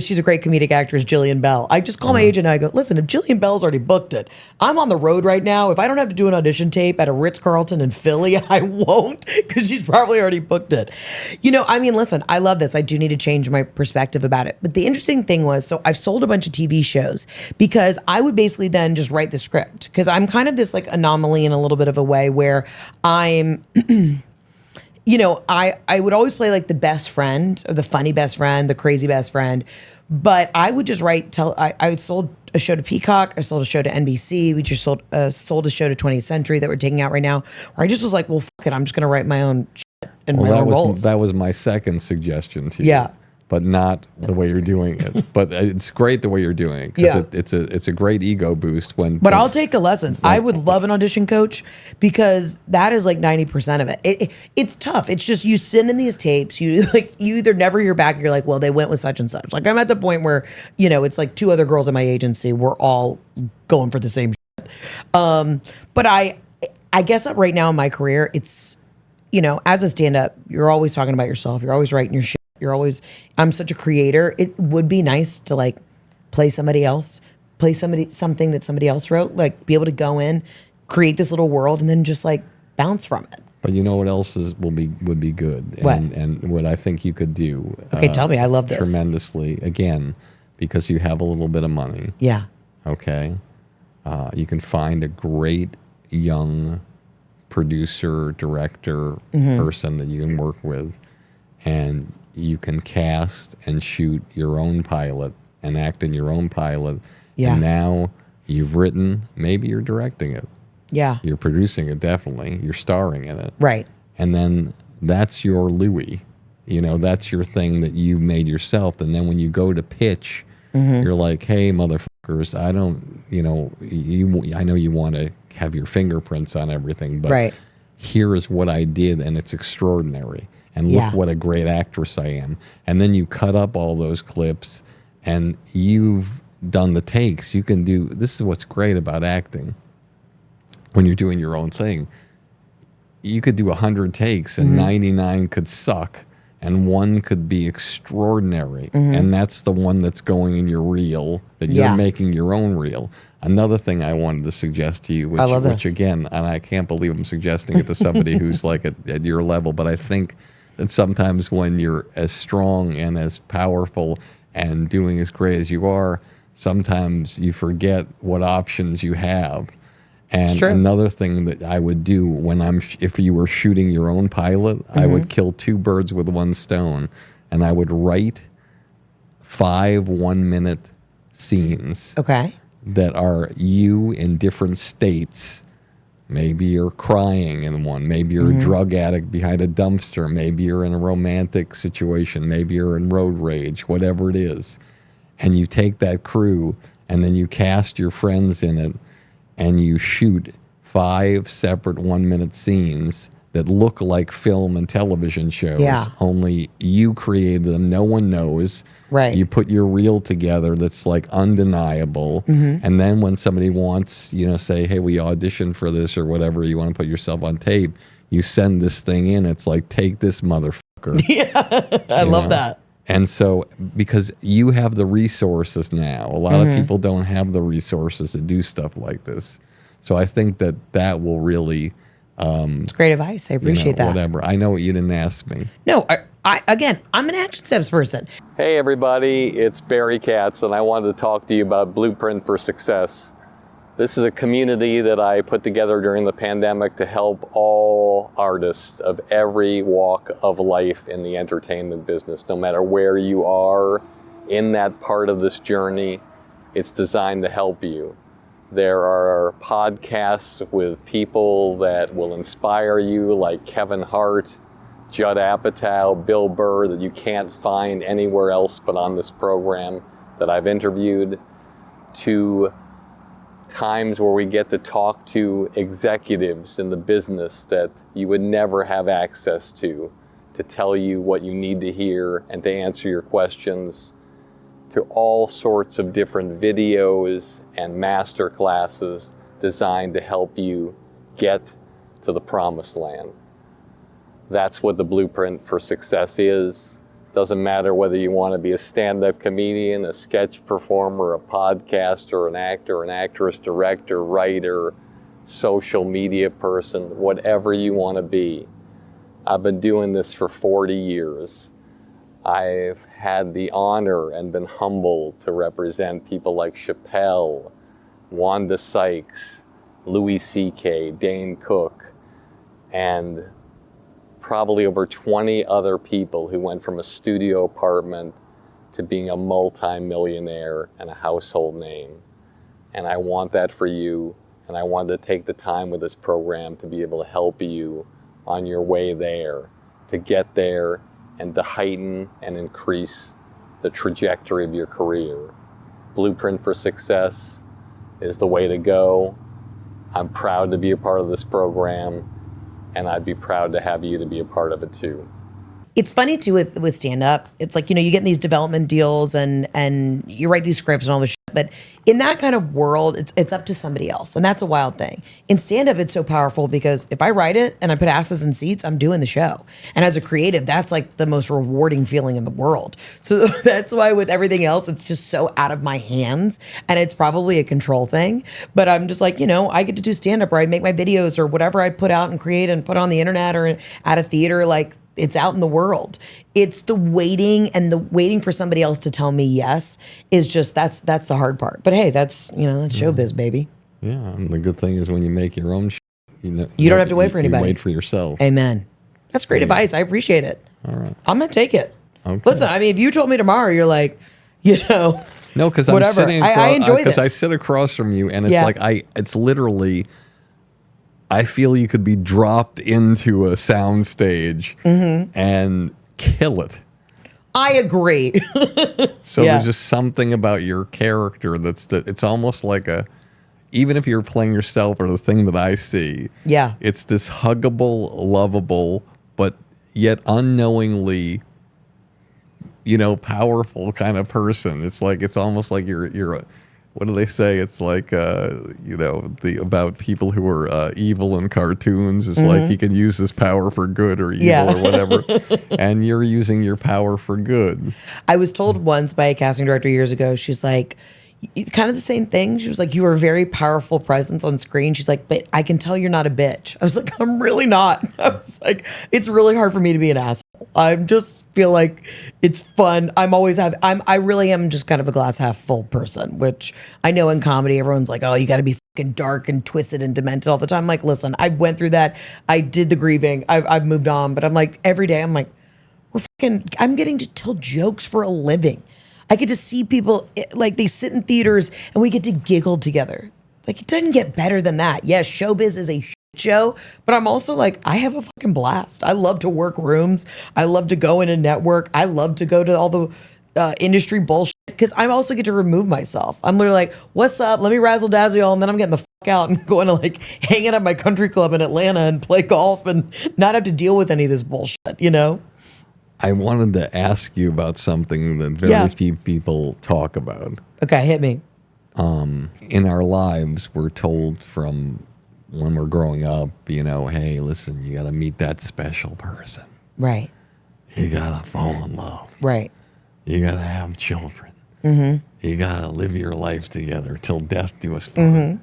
she's a great comedic actress, Jillian Bell. I just call my agent and I go, listen, if Jillian Bell's already booked it, I'm on the road right now. If I don't have to do an audition tape at a Ritz-Carlton in Philly, I won't, because she's probably already booked it. I mean, listen, I love this. I do need to change my perspective about it. But the interesting thing was, so I've sold a bunch of TV shows because I would basically then just write the script, because I'm kind of this like anomaly in a little bit of a way where I'm, I would always play like the best friend or the funny best friend, the crazy best friend. But I would just I sold a show to Peacock. I sold a show to NBC. We just sold a show to 20th Century that we're taking out right now. Where I just was like, well, fuck it. I'm just going to write my own shit and my own roles. That was my second suggestion to you. Yeah. But not the way you're doing it. But it's great the way you're doing it. Yeah. It's a great ego boost But I'll take the lessons. I would love an audition coach, because that is like 90% of it. It's tough. It's just you send in these tapes. You either never hear back. Or you're like, well, they went with such and such. Like I'm at the point where it's like 2 other girls in my agency. We're all going for the same shit. But I guess that right now in my career, it's as a stand-up, you're always talking about yourself. You're always writing your shit. I'm such a creator. It would be nice to like play something that somebody else wrote, like be able to go in, create this little world, and then just like bounce from it. But you know what else would be good? What? And what I think you could do. Okay, tell me. I love this. Tremendously. Again, because you have a little bit of money. Yeah. Okay. You can find a great young producer, director, person that you can work with, and you can cast and shoot your own pilot and act in your own pilot. Yeah. And now you've written, maybe you're directing it. Yeah. You're producing it, definitely. You're starring in it. Right. And then that's your Louis. That's your thing that you've made yourself. And then when you go to pitch, you're like, hey, motherfuckers, I don't, I know you want to have your fingerprints on everything, but right. Here is what I did, and it's extraordinary. And look what a great actress I am. And then you cut up all those clips, and you've done the takes. You can do, this is what's great about acting. When you're doing your own thing, you could do 100 takes, and 99 could suck, and 1 could be extraordinary. And that's the one that's going in your reel, that you're making your own reel. Another thing I wanted to suggest to you, which again, and I can't believe I'm suggesting it to somebody who's like at your level, but I think that sometimes when you're as strong and as powerful and doing as great as you are, sometimes you forget what options you have. And another thing that I would do if you were shooting your own pilot, I would kill 2 birds with 1 stone, and I would write 5 1-minute scenes. Okay. That are you in different states. Maybe you're crying in one. Maybe you're a drug addict behind a dumpster. Maybe you're in a romantic situation. Maybe you're in road rage, whatever it is. And you take that crew, and then you cast your friends in it, and you shoot 5 separate 1-minute scenes that look like film and television shows. Yeah. Only you created them. No one knows. Right. You put your reel together that's like undeniable. And then when somebody wants, say, hey, we auditioned for this or whatever, you want to put yourself on tape, you send this thing in. It's like, take this motherfucker. Yeah. I love that. And so, because you have the resources now, a lot of people don't have the resources to do stuff like this. So I think that will really... it's great advice. I appreciate that. Whatever. I know you didn't ask me. No, again, I'm an action steps person. Hey everybody, it's Barry Katz, and I wanted to talk to you about Blueprint for Success. This is a community that I put together during the pandemic to help all artists of every walk of life in the entertainment business, no matter where you are in that part of this journey. It's designed to help you. There are podcasts with people that will inspire you, like Kevin Hart, Judd Apatow, Bill Burr, that you can't find anywhere else but on this program that I've interviewed, to times where we get to talk to executives in the business that you would never have access to tell you what you need to hear and to answer your questions. to all sorts of different videos and master classes designed to help you get to the promised land. That's what the blueprint for success is. Doesn't matter whether you want to be a stand-up comedian, a sketch performer, a podcaster, an actor, an actress, director, writer, social media person, whatever you want to be. I've been doing this for 40 years. I've had the honor and been humbled to represent people like Chappelle, Wanda Sykes, Louis C.K., Dane Cook, and probably over 20 other people who went from a studio apartment to being a multi-millionaire and a household name. And I want that for you, and I wanted to take the time with this program to be able to help you on your way there, to get there and to heighten and increase the trajectory of your career. Blueprint for Success is the way to go. I'm proud to be a part of this program, and I'd be proud to have you to be a part of it too. It's funny too with stand-up. It's like, you know, you get in these development deals and you write these scripts and all this shit, but in that kind of world, it's up to somebody else. And that's a wild thing. In stand-up, it's so powerful because if I write it and I put asses in seats, I'm doing the show. And as a creative, that's like the most rewarding feeling in the world. So that's why with everything else, it's just so out of my hands. And it's probably a control thing. But I'm just like, you know, I get to do stand-up, or I make my videos or whatever I put out and create and put on the internet or at a theater, like, it's out in the world. It's the waiting for somebody else to tell me yes is just, that's the hard part. But hey, that's showbiz, baby. Yeah, and the good thing is when you make your own you don't have to wait for anybody. You wait for yourself. Amen. That's great advice. I appreciate it. All right. I'm going to take it. Okay. Listen, I mean, if you told me tomorrow, you're like, you know, no, because I'm sitting I enjoy this. Because I sit across from you, and it's it's literally, I feel you could be dropped into a sound stage and kill it. I agree. So there's just something about your character it's almost like even if you're playing yourself or the thing that I see, it's this huggable, lovable, but yet unknowingly, powerful kind of person. It's almost like you're a, what do they say? It's like, about people who are evil in cartoons. It's like he can use his power for good or evil or whatever. And you're using your power for good. I was told once by a casting director years ago, she's like, kind of the same thing. She was like, you are a very powerful presence on screen. She's like, but I can tell you're not a bitch. I was like, I'm really not. I was like, it's really hard for me to be an asshole. I just feel like it's fun. I really am just kind of a glass half full person, which I know in comedy, everyone's like, oh, you got to be fucking dark and twisted and demented all the time. I'm like, listen, I went through that. I did the grieving. I've moved on, but I'm like, every day I'm like, I'm getting to tell jokes for a living. I get to see people, like, they sit in theaters and we get to giggle together. Like, it doesn't get better than that. Yes, showbiz is a show, but I'm also like, I have a fucking blast. I love to work rooms. I love to go in a network. I love to go to all the industry bullshit because I also get to remove myself. I'm literally like, what's up? Let me razzle dazzle y'all, and then I'm getting the fuck out and going to like hang out at my country club in Atlanta and play golf and not have to deal with any of this bullshit, I wanted to ask you about something that very few people talk about. Okay, hit me. In our lives, we're told from when we're growing up, hey, listen, you got to meet that special person. Right. You got to fall in love. Right. You got to have children. You got to live your life together till death do us part.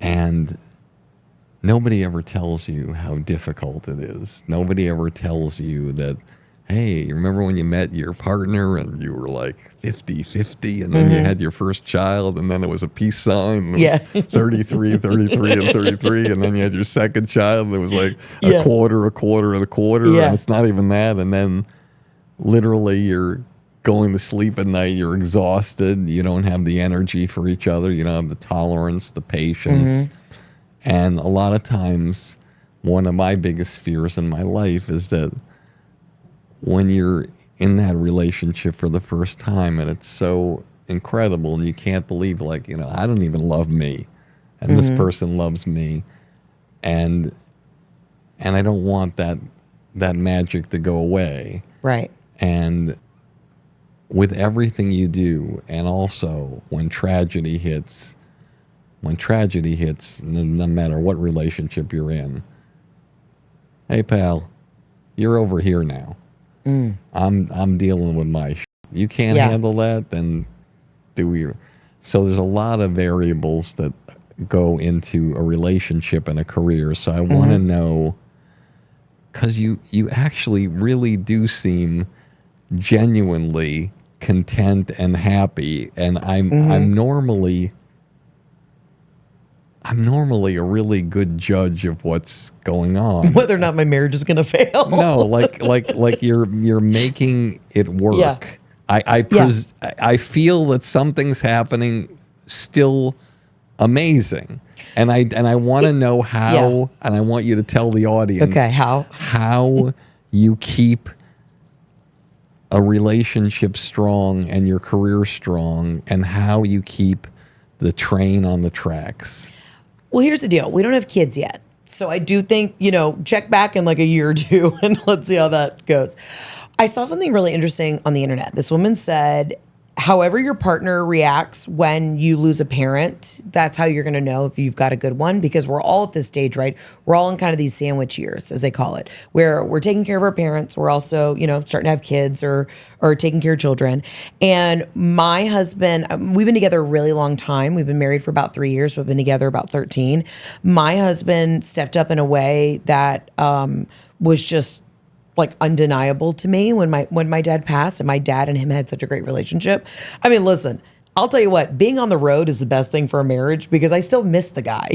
And nobody ever tells you how difficult it is. Nobody ever tells you that, hey, you remember when you met your partner and you were like 50-50 and then you had your first child and then it was a peace sign and it was 33, 33, and 33 and then you had your second child and it was like a quarter and it's not even that, and then literally you're going to sleep at night, you're exhausted, you don't have the energy for each other, you don't have the tolerance, the patience. And a lot of times one of my biggest fears in my life is that when you're in that relationship for the first time and it's so incredible and you can't believe, like, I don't even love me and this person loves me, and I don't want that magic to go away. Right. And with everything you do, and also when tragedy hits, no matter what relationship you're in, hey pal, you're over here now. I'm dealing with my shit. You can't handle that, then do you? So there's a lot of variables that go into a relationship and a career. So I want to know, because you actually really do seem genuinely content and happy, and I'm normally a really good judge of what's going on. Whether or not my marriage is going to fail. No, like you're making it work. Yeah. I feel that something's happening still amazing. And I want to know how, and I want you to tell the audience how you keep a relationship strong and your career strong, and how you keep the train on the tracks. Well, here's the deal. We don't have kids yet. So I do think, check back in like a year or two and let's see how that goes. I saw something really interesting on the internet. This woman said, however your partner reacts when you lose a parent, that's how you're going to know if you've got a good one, because we're all at this stage, right? We're all in kind of these sandwich years, as they call it, where we're taking care of our parents. We're also, starting to have kids or taking care of children. And my husband, we've been together a really long time. We've been married for about 3 years. We've been together about 13. My husband stepped up in a way that was just like undeniable to me when my dad passed, and my dad and him had such a great relationship. I mean, listen, I'll tell you what, being on the road is the best thing for a marriage, because I still miss the guy.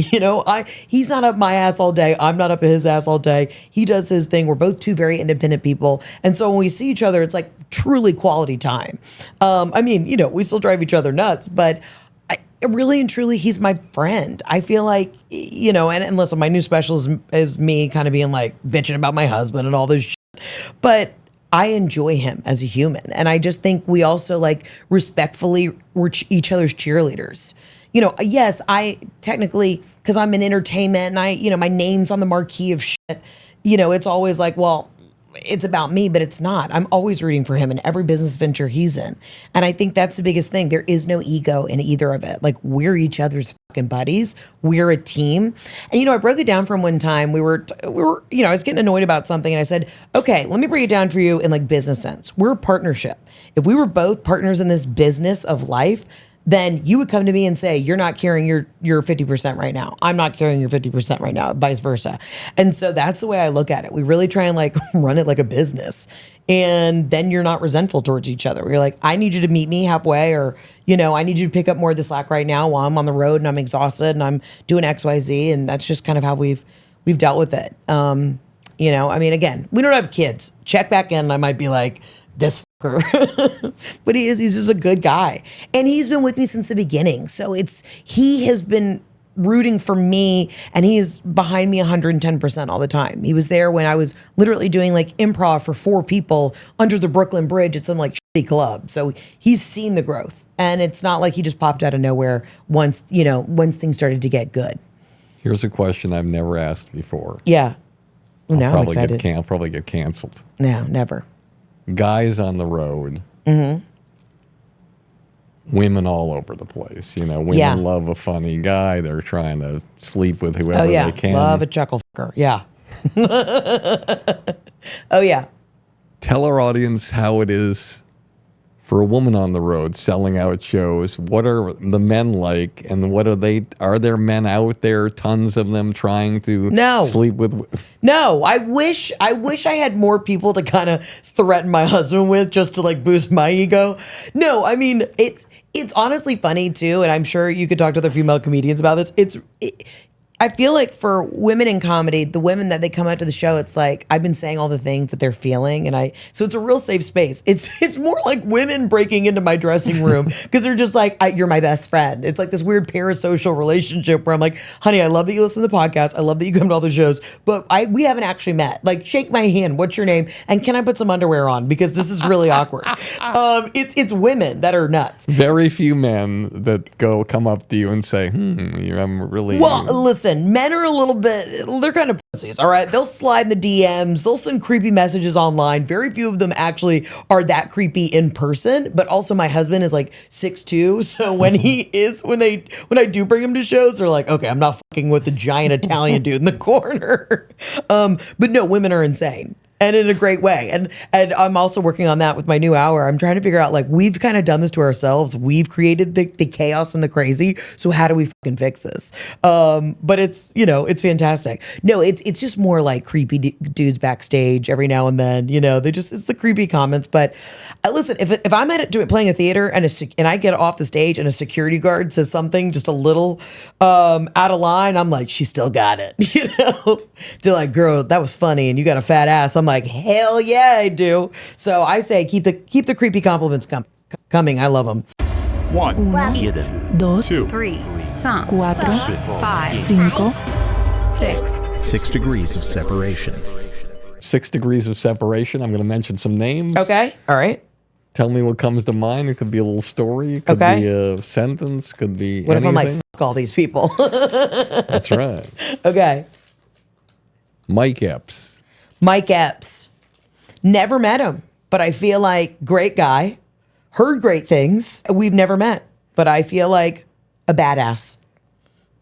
He's not up my ass all day. I'm not up his ass all day. He does his thing. We're both two very independent people. And so when we see each other, it's like truly quality time. We still drive each other nuts, but really and truly, he's my friend. I feel like, and listen, my new special is me kind of being like bitching about my husband and all this shit. But I enjoy him as a human. And I just think we also like respectfully were each other's cheerleaders. Yes, I technically, because I'm in entertainment and my name's on the marquee of shit, it's always like, well, it's about me, but it's not. I'm always rooting for him in every business venture he's in. And I think that's the biggest thing. There is no ego in either of it. Like, we're each other's fucking buddies. We're a team. And, I broke it down from one time. We were, I was getting annoyed about something, and I said, okay, let me break it down for you in like business sense. We're a partnership. If we were both partners in this business of life, then you would come to me and say, you're not carrying your 50% right now. I'm not carrying your 50% right now, vice versa. And so that's the way I look at it. We really try and like run it like a business. And then you're not resentful towards each other. You're like, I need you to meet me halfway, or, I need you to pick up more of the slack right now while I'm on the road and I'm exhausted and I'm doing X, Y, Z. And that's just kind of how we've dealt with it. Again, we don't have kids. Check back in and I might be like, this fucker. But he's just a good guy. And he's been with me since the beginning. So he has been rooting for me, and he's behind me 110% all the time. He was there when I was literally doing like improv for 4 people under the Brooklyn Bridge at some like shitty club. So he's seen the growth, and it's not like he just popped out of nowhere once things started to get good. Here's a question I've never asked before. Yeah. Now I'm excited. I'll probably get canceled. No, never. Guys on the road, women all over the place. Women love a funny guy. They're trying to sleep with whoever they can. Love a chuckle fucker. Yeah. Oh, yeah. Tell our audience how it is for a woman on the road selling out shows. What are the men like, and what are they? Are there men out there, tons of them, trying to sleep with? No, I wish I had more people to kind of threaten my husband with, just to like boost my ego. No, I mean, it's honestly funny too, and I'm sure you could talk to other female comedians about this. I feel like for women in comedy, the women that they come out to the show, it's like, I've been saying all the things that they're feeling. So it's a real safe space. It's more like women breaking into my dressing room because they're just like, you're my best friend. It's like this weird parasocial relationship where I'm like, honey, I love that you listen to the podcast. I love that you come to all the shows, but we haven't actually met. Like, shake my hand. What's your name? And can I put some underwear on? Because this is really awkward. It's women that are nuts. Very few men that come up to you and say, I'm really... Well, listen, listen, men are a little bit, they're kind of pussies, all right? They'll slide in the DMs, they'll send creepy messages online. Very few of them actually are that creepy in person, but also my husband is like 6'2", so when I do bring him to shows, they're like, okay, I'm not fucking with the giant Italian dude in the corner. But no, women are insane. And in a great way. And I'm also working on that with my new hour. I'm trying to figure out, like, we've kind of done this to ourselves. We've created the chaos and the crazy. So how do we fucking fix this? But it's, it's fantastic. No, it's just more like creepy dudes backstage every now and then. It's the creepy comments. But listen, if I'm playing a theater and I get off the stage and a security guard says something just a little out of line, I'm like, she still got it. They're like, girl, that was funny and you got a fat ass. I'm like, hell yeah, I do. So I say keep the creepy compliments coming. I love them. 1, 2, 3, 4, 5, 6. 6 degrees of separation. 6 degrees of separation. I'm going to mention some names. Okay. All right. Tell me what comes to mind. It could be a little story. It could be a sentence. Could be What anything. if I'm like, fuck all these people? That's right. Okay. Mike Epps. Mike Epps. Never met him, but I feel like great guy. Heard great things. We've never met, but I feel like a badass.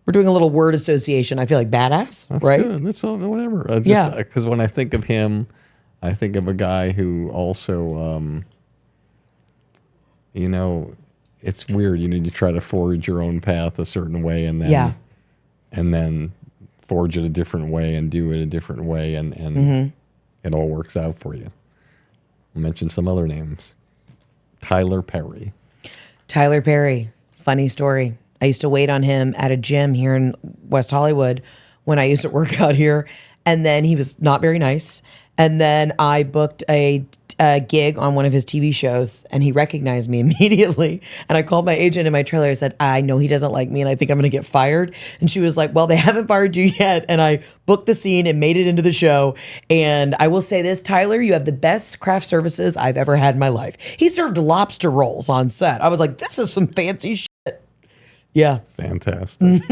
We're doing a little word association. I feel like badass, That's right? good. That's all, whatever. Yeah. Because when I think of him, I think of a guy who also, it's weird. You try to forge your own path a certain way, and then forge it a different way and do it a different way, and it all works out for you. I'll mention some other names. Tyler Perry. Tyler Perry. Funny story. I used to wait on him at a gym here in West Hollywood when I used to work out here. And then he was not very nice. And then I booked a gig on one of his TV shows and he recognized me immediately. And I called my agent in my trailer. I said, I know he doesn't like me and I think I'm going to get fired. And she was like, well, they haven't fired you yet. And I booked the scene and made it into the show. And I will say this, Tyler, you have the best craft services I've ever had in my life. He served lobster rolls on set. I was like, this is some fancy shit. Yeah. Fantastic.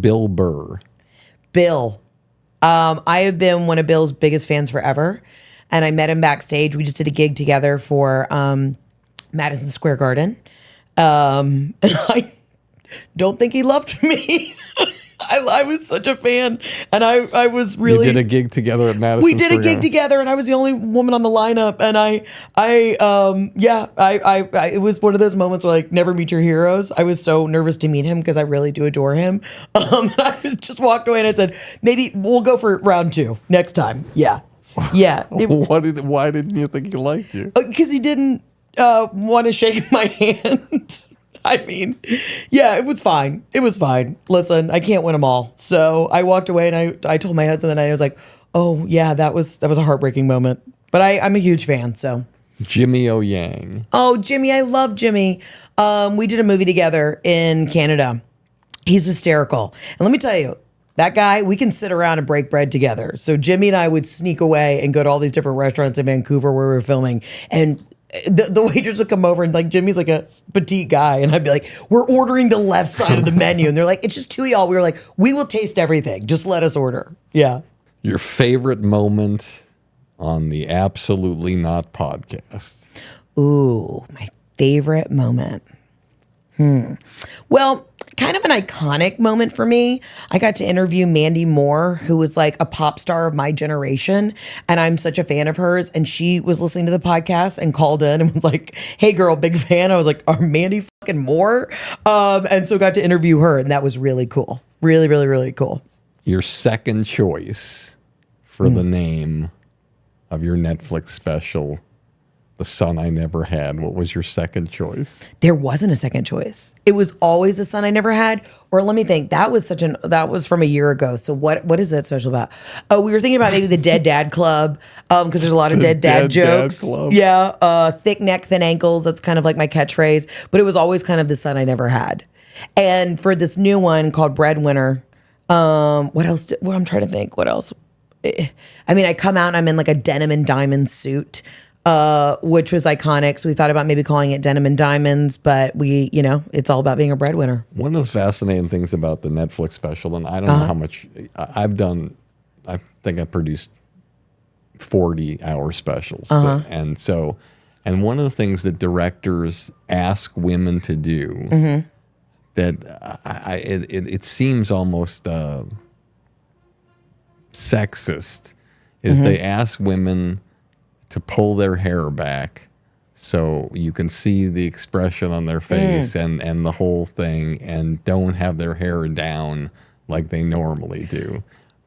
Bill Burr. Bill. I have been one of Bill's biggest fans forever. And I met him backstage. We just did a gig together for Madison Square Garden. And I don't think he loved me. I was such a fan. And I was really... You did a gig together at Madison We did a Square gig Garden. together and I was the only woman on the lineup. And I it was one of those moments where, like, never meet your heroes. I was so nervous to meet him because I really do adore him. And I just walked away and I said, maybe we'll go for round 2 next time. Yeah. Yeah. Why didn't you think he liked you? Because he didn't want to shake my hand. I mean, yeah, it was fine. It was fine. Listen, I can't win them all. So I walked away and I told my husband that I was like, oh yeah, that was a heartbreaking moment. But I'm a huge fan, so. Jimmy O Yang. Oh, Jimmy, I love Jimmy. We did a movie together in Canada. He's hysterical. And let me tell you, that guy, we can sit around and break bread together. So Jimmy and I would sneak away and go to all these different restaurants in Vancouver where we were filming. And the waitress would come over and, like, Jimmy's like a petite guy. And I'd be like, we're ordering the left side of the menu. And they're like, it's just 2 of y'all. We were like, we will taste everything. Just let us order. Yeah. Your favorite moment on the Absolutely Not podcast? Ooh, my favorite moment. Well, kind of an iconic moment for me. I got to interview Mandy Moore, who was like a pop star of my generation. And I'm such a fan of hers. And she was listening to the podcast and called in and was like, hey girl, big fan. I was like, are Mandy fucking Moore? And so got to interview her. And that was really cool. Really, really, really cool. Your second choice for the name of your Netflix special, The Son I Never Had. What was your second choice? There wasn't a second choice. It was always The Son I Never Had. Or let me think. That was from a year ago. So what is that special about? Oh, we were thinking about maybe the Dead Dad Club, because there's a lot of dead dad jokes. Dad Club. Yeah. Thick neck, thin ankles. That's kind of like my catchphrase. But it was always kind of The Son I Never Had. And for this new one called Breadwinner, what else? I'm trying to think. What else? I mean, I come out and I'm in like a denim and diamond suit. which was iconic. So we thought about maybe calling it Denim and Diamonds, but it's all about being a breadwinner. One of the fascinating things about the Netflix special, and I don't know how much I've done, I think I produced 40-hour specials. And one of the things that directors ask women to do that it seems almost sexist is they ask women to pull their hair back so you can see the expression on their face and the whole thing, and don't have their hair down like they normally do.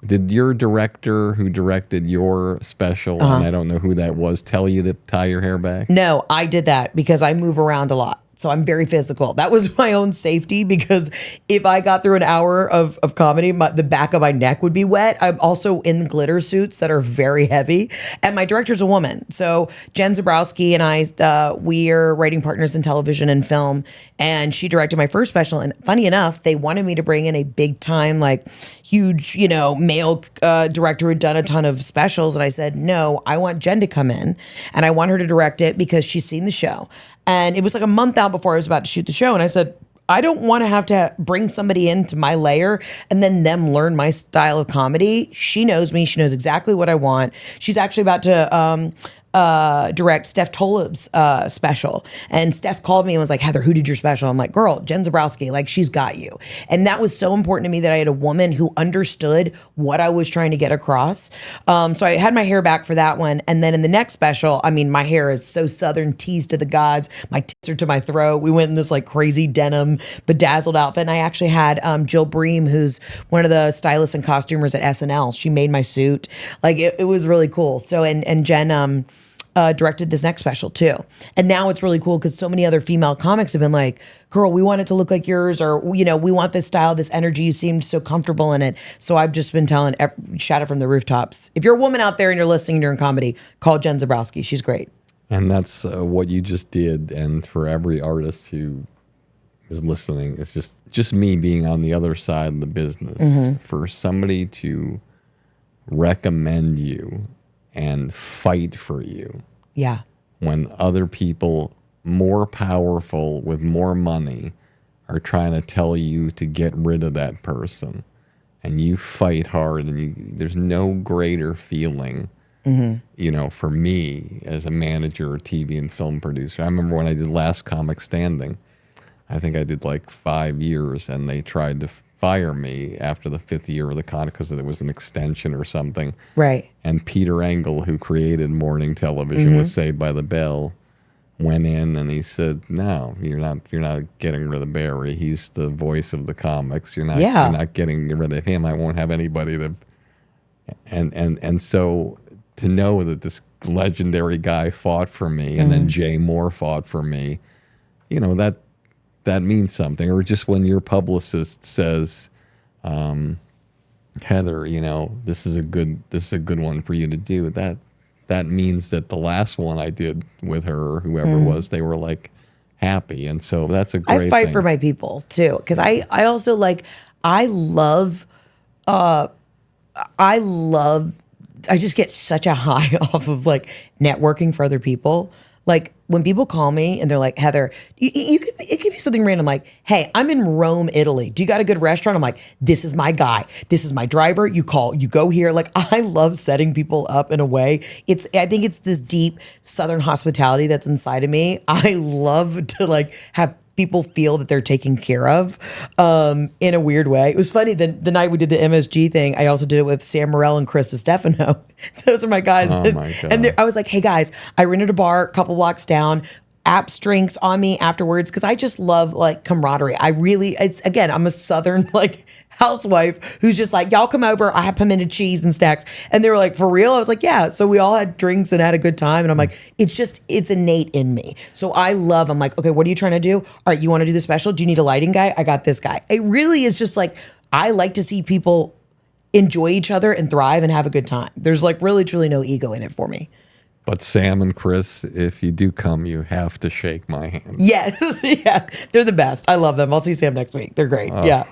Did your director who directed your special, and I don't know who that was, tell you to tie your hair back? No, I did that because I move around a lot. So I'm very physical. That was my own safety, because if I got through an hour of comedy, the back of my neck would be wet. I'm also in glitter suits that are very heavy. And my director's a woman. So Jen Zabrowski and I, we are writing partners in television and film. And she directed my first special. And funny enough, they wanted me to bring in a big time, like huge, male director who'd done a ton of specials. And I said, no, I want Jen to come in and I want her to direct it because she's seen the show. And it was like a month out before I was about to shoot the show. And I said, I don't want to have to bring somebody into my layer and then them learn my style of comedy. She knows me. She knows exactly what I want. She's actually about to direct Steph Toleb's special. And Steph called me and was like, Heather, who did your special? I'm like, girl, Jen Zabrowski, like, she's got you. And that was so important to me that I had a woman who understood what I was trying to get across. So I had my hair back for that one. And then in the next special, I mean, my hair is so Southern, teased to the gods. My tits are to my throat. We went in this like crazy denim bedazzled outfit. And I actually had Jill Bream, who's one of the stylists and costumers at SNL. She made my suit. Like, it was really cool. So, and Jen, directed this next special too. And now it's really cool because so many other female comics have been like, girl, we want it to look like yours, or, we want this style, this energy. You seemed so comfortable in it. So I've just been shout it from the rooftops. If you're a woman out there and you're listening and you're in comedy, call Jen Zabrowski. She's great. And that's what you just did. And for every artist who is listening, it's just me being on the other side of the business. For somebody to recommend you and fight for you. Yeah. When other people more powerful with more money are trying to tell you to get rid of that person, and you fight hard, and there's no greater feeling, for me as a manager or TV and film producer. I remember when I did Last Comic Standing, I think I did like 5 years, and they tried to fire me after the 5th year of the contract because there was an extension or something. Right. And Peter Engel, who created morning television with Saved by the Bell, went in and he said, "No, you're not getting rid of Barry. He's the voice of the comics. You're not getting rid of him. I won't have anybody to." And so to know that this legendary guy fought for me, and then Jay Moore fought for me, that means something. Or just when your publicist says, Heather, this is a good one for you to do. That means that the last one I did with her, or whoever it was, they were like happy. And so that's a great thing. I fight for my people too. Cause I also I just get such a high off of like networking for other people. Like when people call me and they're like, Heather, it could be something random like, hey, I'm in Rome, Italy. Do you got a good restaurant? I'm like, this is my guy. This is my driver. You go here. Like, I love setting people up in a way. I think it's this deep Southern hospitality that's inside of me. I love to like have people feel that they're taken care of in a weird way. It was funny, the night we did the MSG thing, I also did it with Sam Morril and Chris Stefano. Those are my guys. Oh my God. And I was like, hey guys, I rented a bar a couple blocks down, apps drinks on me afterwards, because I just love like camaraderie. I'm a Southern like housewife who's just like, y'all come over, I have pimento cheese and snacks. And they were like, for real? I was like, yeah. So we all had drinks and had a good time. And I'm like, it's innate in me. So I'm like, okay, what are you trying to do? All right, you want to do the special? Do you need a lighting guy? I got this guy. It really is just like, I like to see people enjoy each other and thrive and have a good time. There's like really, truly no ego in it for me. But Sam and Chris, if you do come, you have to shake my hand. Yes. Yeah. They're the best. I love them. I'll see Sam next week. They're great. Yeah.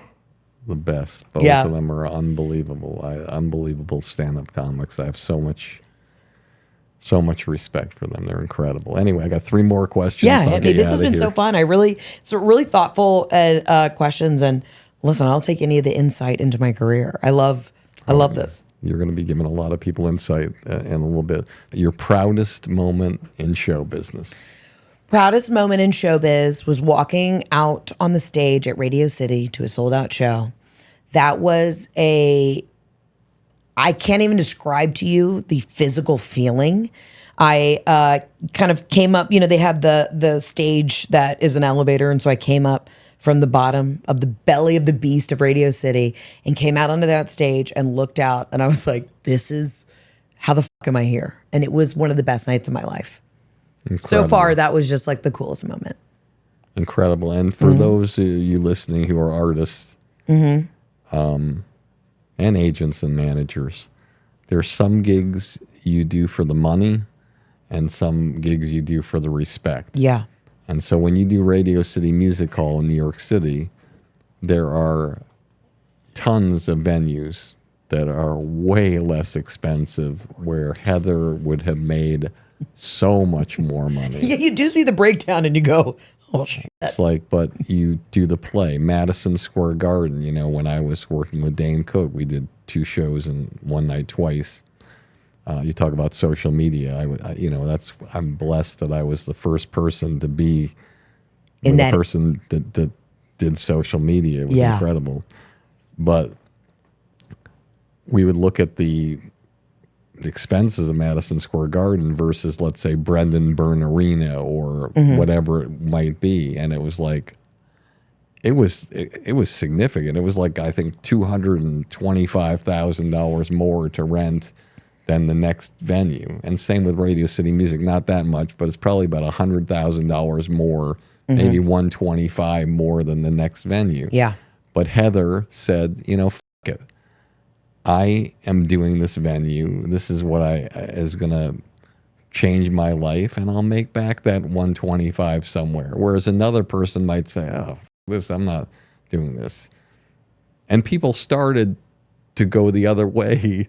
The best. Both of them are unbelievable. Unbelievable stand-up comics. I have so much So much respect for them. They're incredible. Anyway, I got 3 more questions. Yeah, I'll I get mean, you this out has of been here. so fun. It's really thoughtful questions. And listen, I'll take any of the insight into my career. I love this. You're going to be giving a lot of people insight in a little bit. Your proudest moment in show business. Proudest moment in showbiz was walking out on the stage at Radio City to a sold out show. That was I can't even describe to you the physical feeling. I kind of came up, they have the stage that is an elevator. And so I came up from the bottom of the belly of the beast of Radio City and came out onto that stage and looked out. And I was like, this is, how the fuck am I here? And it was one of the best nights of my life. Incredible. So far, that was just like the coolest moment. Incredible. And for those of you listening who are artists and agents and managers, there's some gigs you do for the money and some gigs you do for the respect. Yeah. And so when you do Radio City Music Hall in New York City, there are tons of venues that are way less expensive where Heather would have made so much more money. Yeah, you do see the breakdown and you go, oh, shit. It's like, but you do the play. Madison Square Garden, when I was working with Dane Cook, we did 2 shows in one night twice. You talk about social media. I'm blessed that I was the first person to be the person that did social media. It was incredible. But we would look at the expenses of Madison Square Garden versus, let's say, Brendan Byrne Arena or whatever it might be, and it was like, it was significant. It was like, I think $225,000 more to rent than the next venue. And same with Radio City Music, not that much, but it's probably about $100,000 more, maybe $125,000 more than the next venue. Yeah. But Heather said, f it. I am doing this venue. This is what is going to change my life, and I'll make back that $125,000 somewhere. Whereas another person might say, oh, I'm not doing this. And people started to go the other way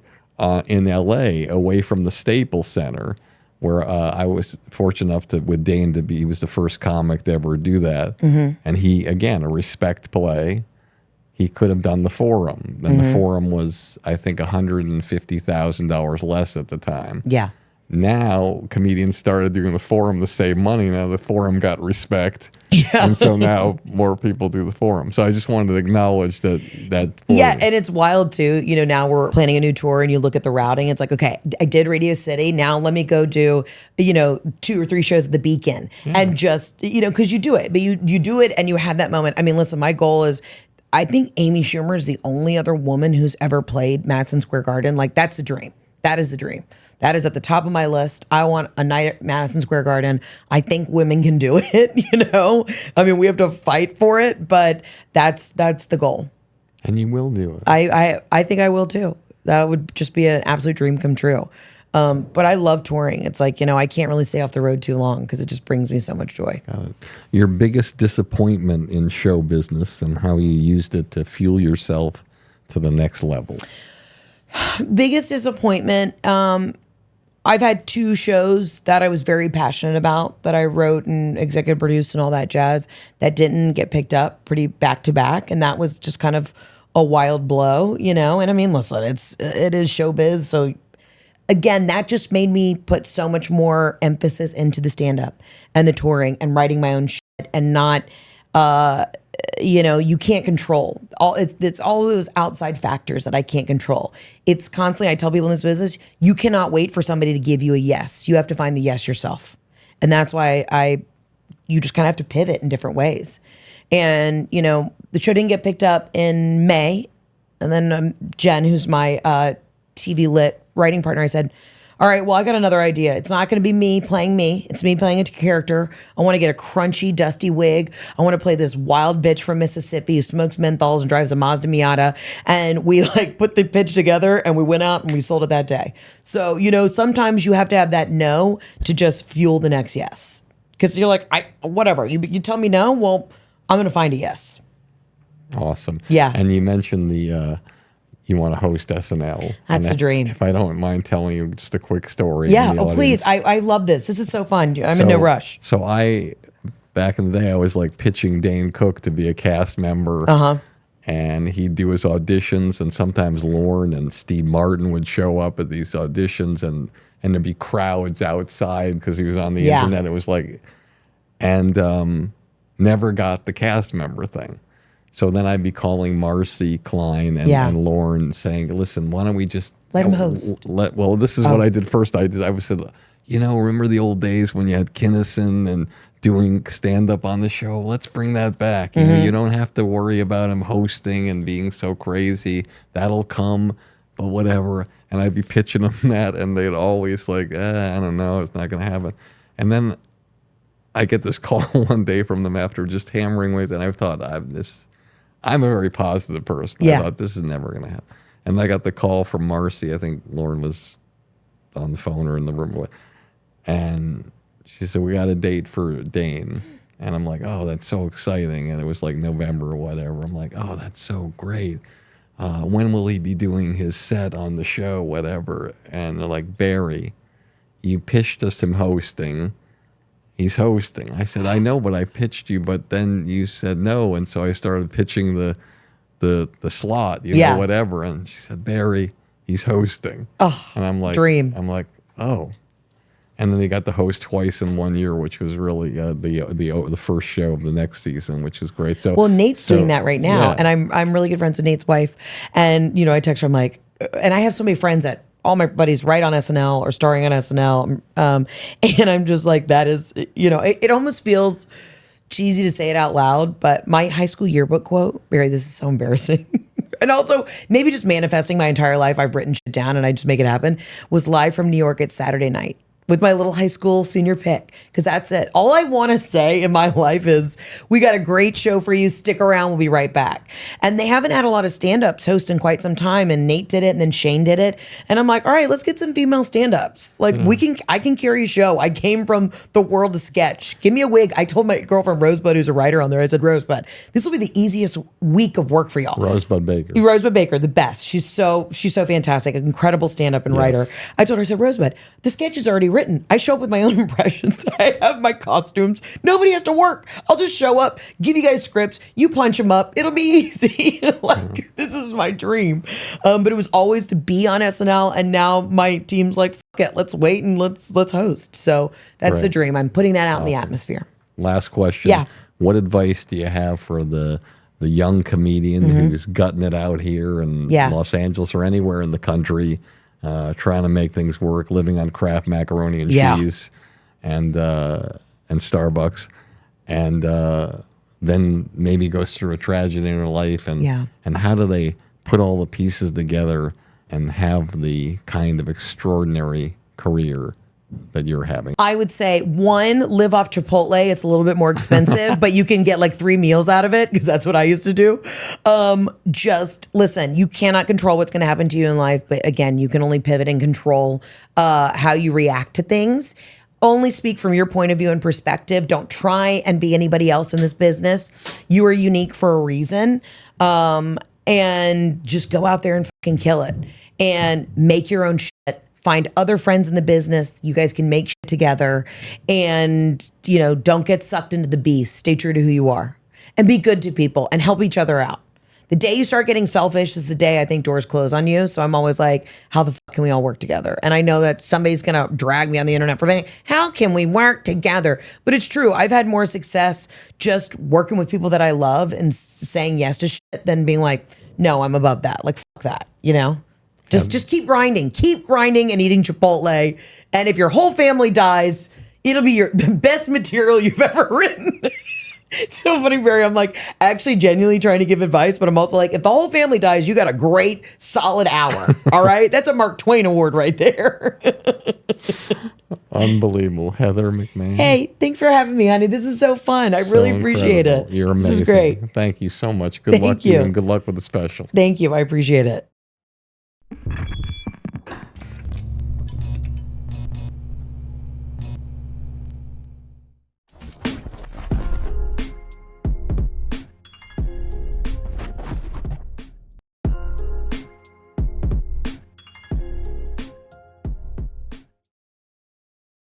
in LA, away from the Staples Center, where I was fortunate enough with Dane he was the first comic to ever do that. And he, again, a respect play. He could have done the Forum. And the Forum was, I think, $150,000 less at the time. Yeah. Now, comedians started doing the Forum to save money. Now the Forum got respect. Yeah. And so now more people do the Forum. So I just wanted to acknowledge that. Yeah, and it's wild too. Now we're planning a new tour and you look at the routing. It's like, okay, I did Radio City. Now let me go do, 2 or 3 shows at the Beacon. And just, because you do it. But you do it and you have that moment. I mean, listen, my goal is, I think Amy Schumer is the only other woman who's ever played Madison Square Garden. Like, that's the dream. That is the dream. That is at the top of my list. I want a night at Madison Square Garden. I think women can do it, I mean, we have to fight for it, but that's the goal. And you will do it. I think I will too. That would just be an absolute dream come true. But I love touring. It's like, I can't really stay off the road too long because it just brings me so much joy. Your biggest disappointment in show business and how you used it to fuel yourself to the next level. Biggest disappointment. I've had 2 shows that I was very passionate about that I wrote and executive produced and all that jazz that didn't get picked up pretty back to back. And that was just kind of a wild blow, And I mean, listen, it is showbiz. So again, that just made me put so much more emphasis into the stand-up and the touring and writing my own shit and not, you can't control. It's all those outside factors that I can't control. It's constantly, I tell people in this business, you cannot wait for somebody to give you a yes. You have to find the yes yourself. And that's why you just kind of have to pivot in different ways. And, the show didn't get picked up in May. And then Jen, who's my TV lit writing partner, I said, all right, well, I got another idea. It's not going to be me playing me. It's me playing a character. I want to get a crunchy, dusty wig. I want to play this wild bitch from Mississippi who smokes menthols and drives a Mazda Miata. And we put the pitch together and we went out and we sold it that day. So, sometimes you have to have that no to just fuel the next yes. Because you're like, whatever. You tell me no, well, I'm going to find a yes. Awesome. Yeah. And you mentioned you want to host SNL. That's the dream. If I don't mind telling you just a quick story. Yeah. in the Oh, please. audience. I love this. This is so fun. I'm in no rush. So back in the day, I was like pitching Dane Cook to be a cast member. And he'd do his auditions, and sometimes Lorne and Steve Martin would show up at these auditions, and there'd be crowds outside because he was on the internet. It was like, and never got the cast member thing. So then I'd be calling Marcy Klein and Lorne saying, listen, why don't we just let him host? Well, this is what I did first. I said, remember the old days when you had Kinnison and doing stand-up on the show? Let's bring that back. You don't have to worry about him hosting and being so crazy. That'll come, but whatever. And I'd be pitching them that, and they'd always like, I don't know, it's not going to happen. And then I get this call one day from them after just hammering away, and I thought, I'm a very positive person. I thought, this is never going to happen. And I got the call from Marcy. I think Lauren was on the phone or in the room. And she said, we got a date for Dane. And I'm like, oh, that's so exciting. And it was like November or whatever. I'm like, oh, that's so great. When will he be doing his set on the show, whatever? And they're like, Barry, you pitched us him hosting. He's hosting. I said, I know, but I pitched you, but then you said no. And so I started pitching the slot, know, whatever. And she said, Barry, he's hosting. Oh, and I'm like, dream. I'm like, oh. And then he got to host twice in 1 year, which was really the first show of the next season, which was great. So, well, Nate's doing that right now, and I'm really good friends with Nate's wife. And I text her, I'm like, and I have so many friends that all my buddies write on SNL or starring on SNL, and I'm just like, that is, it almost feels cheesy to say it out loud, but my high school yearbook quote, Barry, this is so embarrassing. And also maybe just manifesting my entire life. I've written shit down and I just make it happen. Was live from New York at Saturday night with my little high school senior pick, because that's it. All I want to say in my life is, we got a great show for you. Stick around. We'll be right back. And they haven't had a lot of stand-ups host in quite some time. And Nate did it, and then Shane did it. And I'm like, all right, let's get some female stand-ups. Like I can carry a show. I came from the world of sketch. Give me a wig. I told my girlfriend Rosebud, who's a writer on there, I said, Rosebud, this will be the easiest week of work for y'all. Rosebud Baker. Rosebud Baker, the best. She's so fantastic, an incredible stand-up and writer. I told her, I said, Rosebud, the sketch is already written. I show up with my own impressions. I have my costumes. Nobody has to work. I'll just show up, give you guys scripts. You punch them up. It'll be easy. This is my dream. But it was always to be on SNL, and now my team's like, fuck it, let's wait and let's host. So that's the dream. I'm putting that out in the atmosphere. Last question. Yeah. What advice do you have for the young comedian who's gutting it out here in Los Angeles or anywhere in the country, trying to make things work, living on Kraft macaroni and cheese and Starbucks, and then maybe goes through a tragedy in her life, and how do they put all the pieces together and have the kind of extraordinary career that you're having? I would say, one, live off Chipotle. It's a little bit more expensive, but you can get like 3 meals out of it, because that's what I used to do. Just listen, you cannot control what's going to happen to you in life, but again, you can only pivot and control how you react to things. Only speak from your point of view and perspective. Don't try and be anybody else in this business. You are unique for a reason. And just go out there and fucking kill it and make your own shit. Find other friends in the business. You guys can make shit together, and don't get sucked into the beast. Stay true to who you are, and be good to people and help each other out. The day you start getting selfish is the day I think doors close on you. So I'm always like, how the fuck can we all work together? And I know that somebody's going to drag me on the internet for being, how can we work together? But it's true. I've had more success just working with people that I love and saying yes to shit than being like, no, I'm above that. Like, fuck that, Just keep grinding and eating Chipotle. And if your whole family dies, it'll be the best material you've ever written. It's so funny, Barry. I'm like actually genuinely trying to give advice, but I'm also like, if the whole family dies, you got a great solid hour. All right. That's a Mark Twain award right there. Unbelievable. Heather McMahan. Hey, thanks for having me, honey. This is so fun. I really appreciate it. You're amazing. This is great. Thank you so much. Good luck to you, and good luck with the special. Thank you. I appreciate it.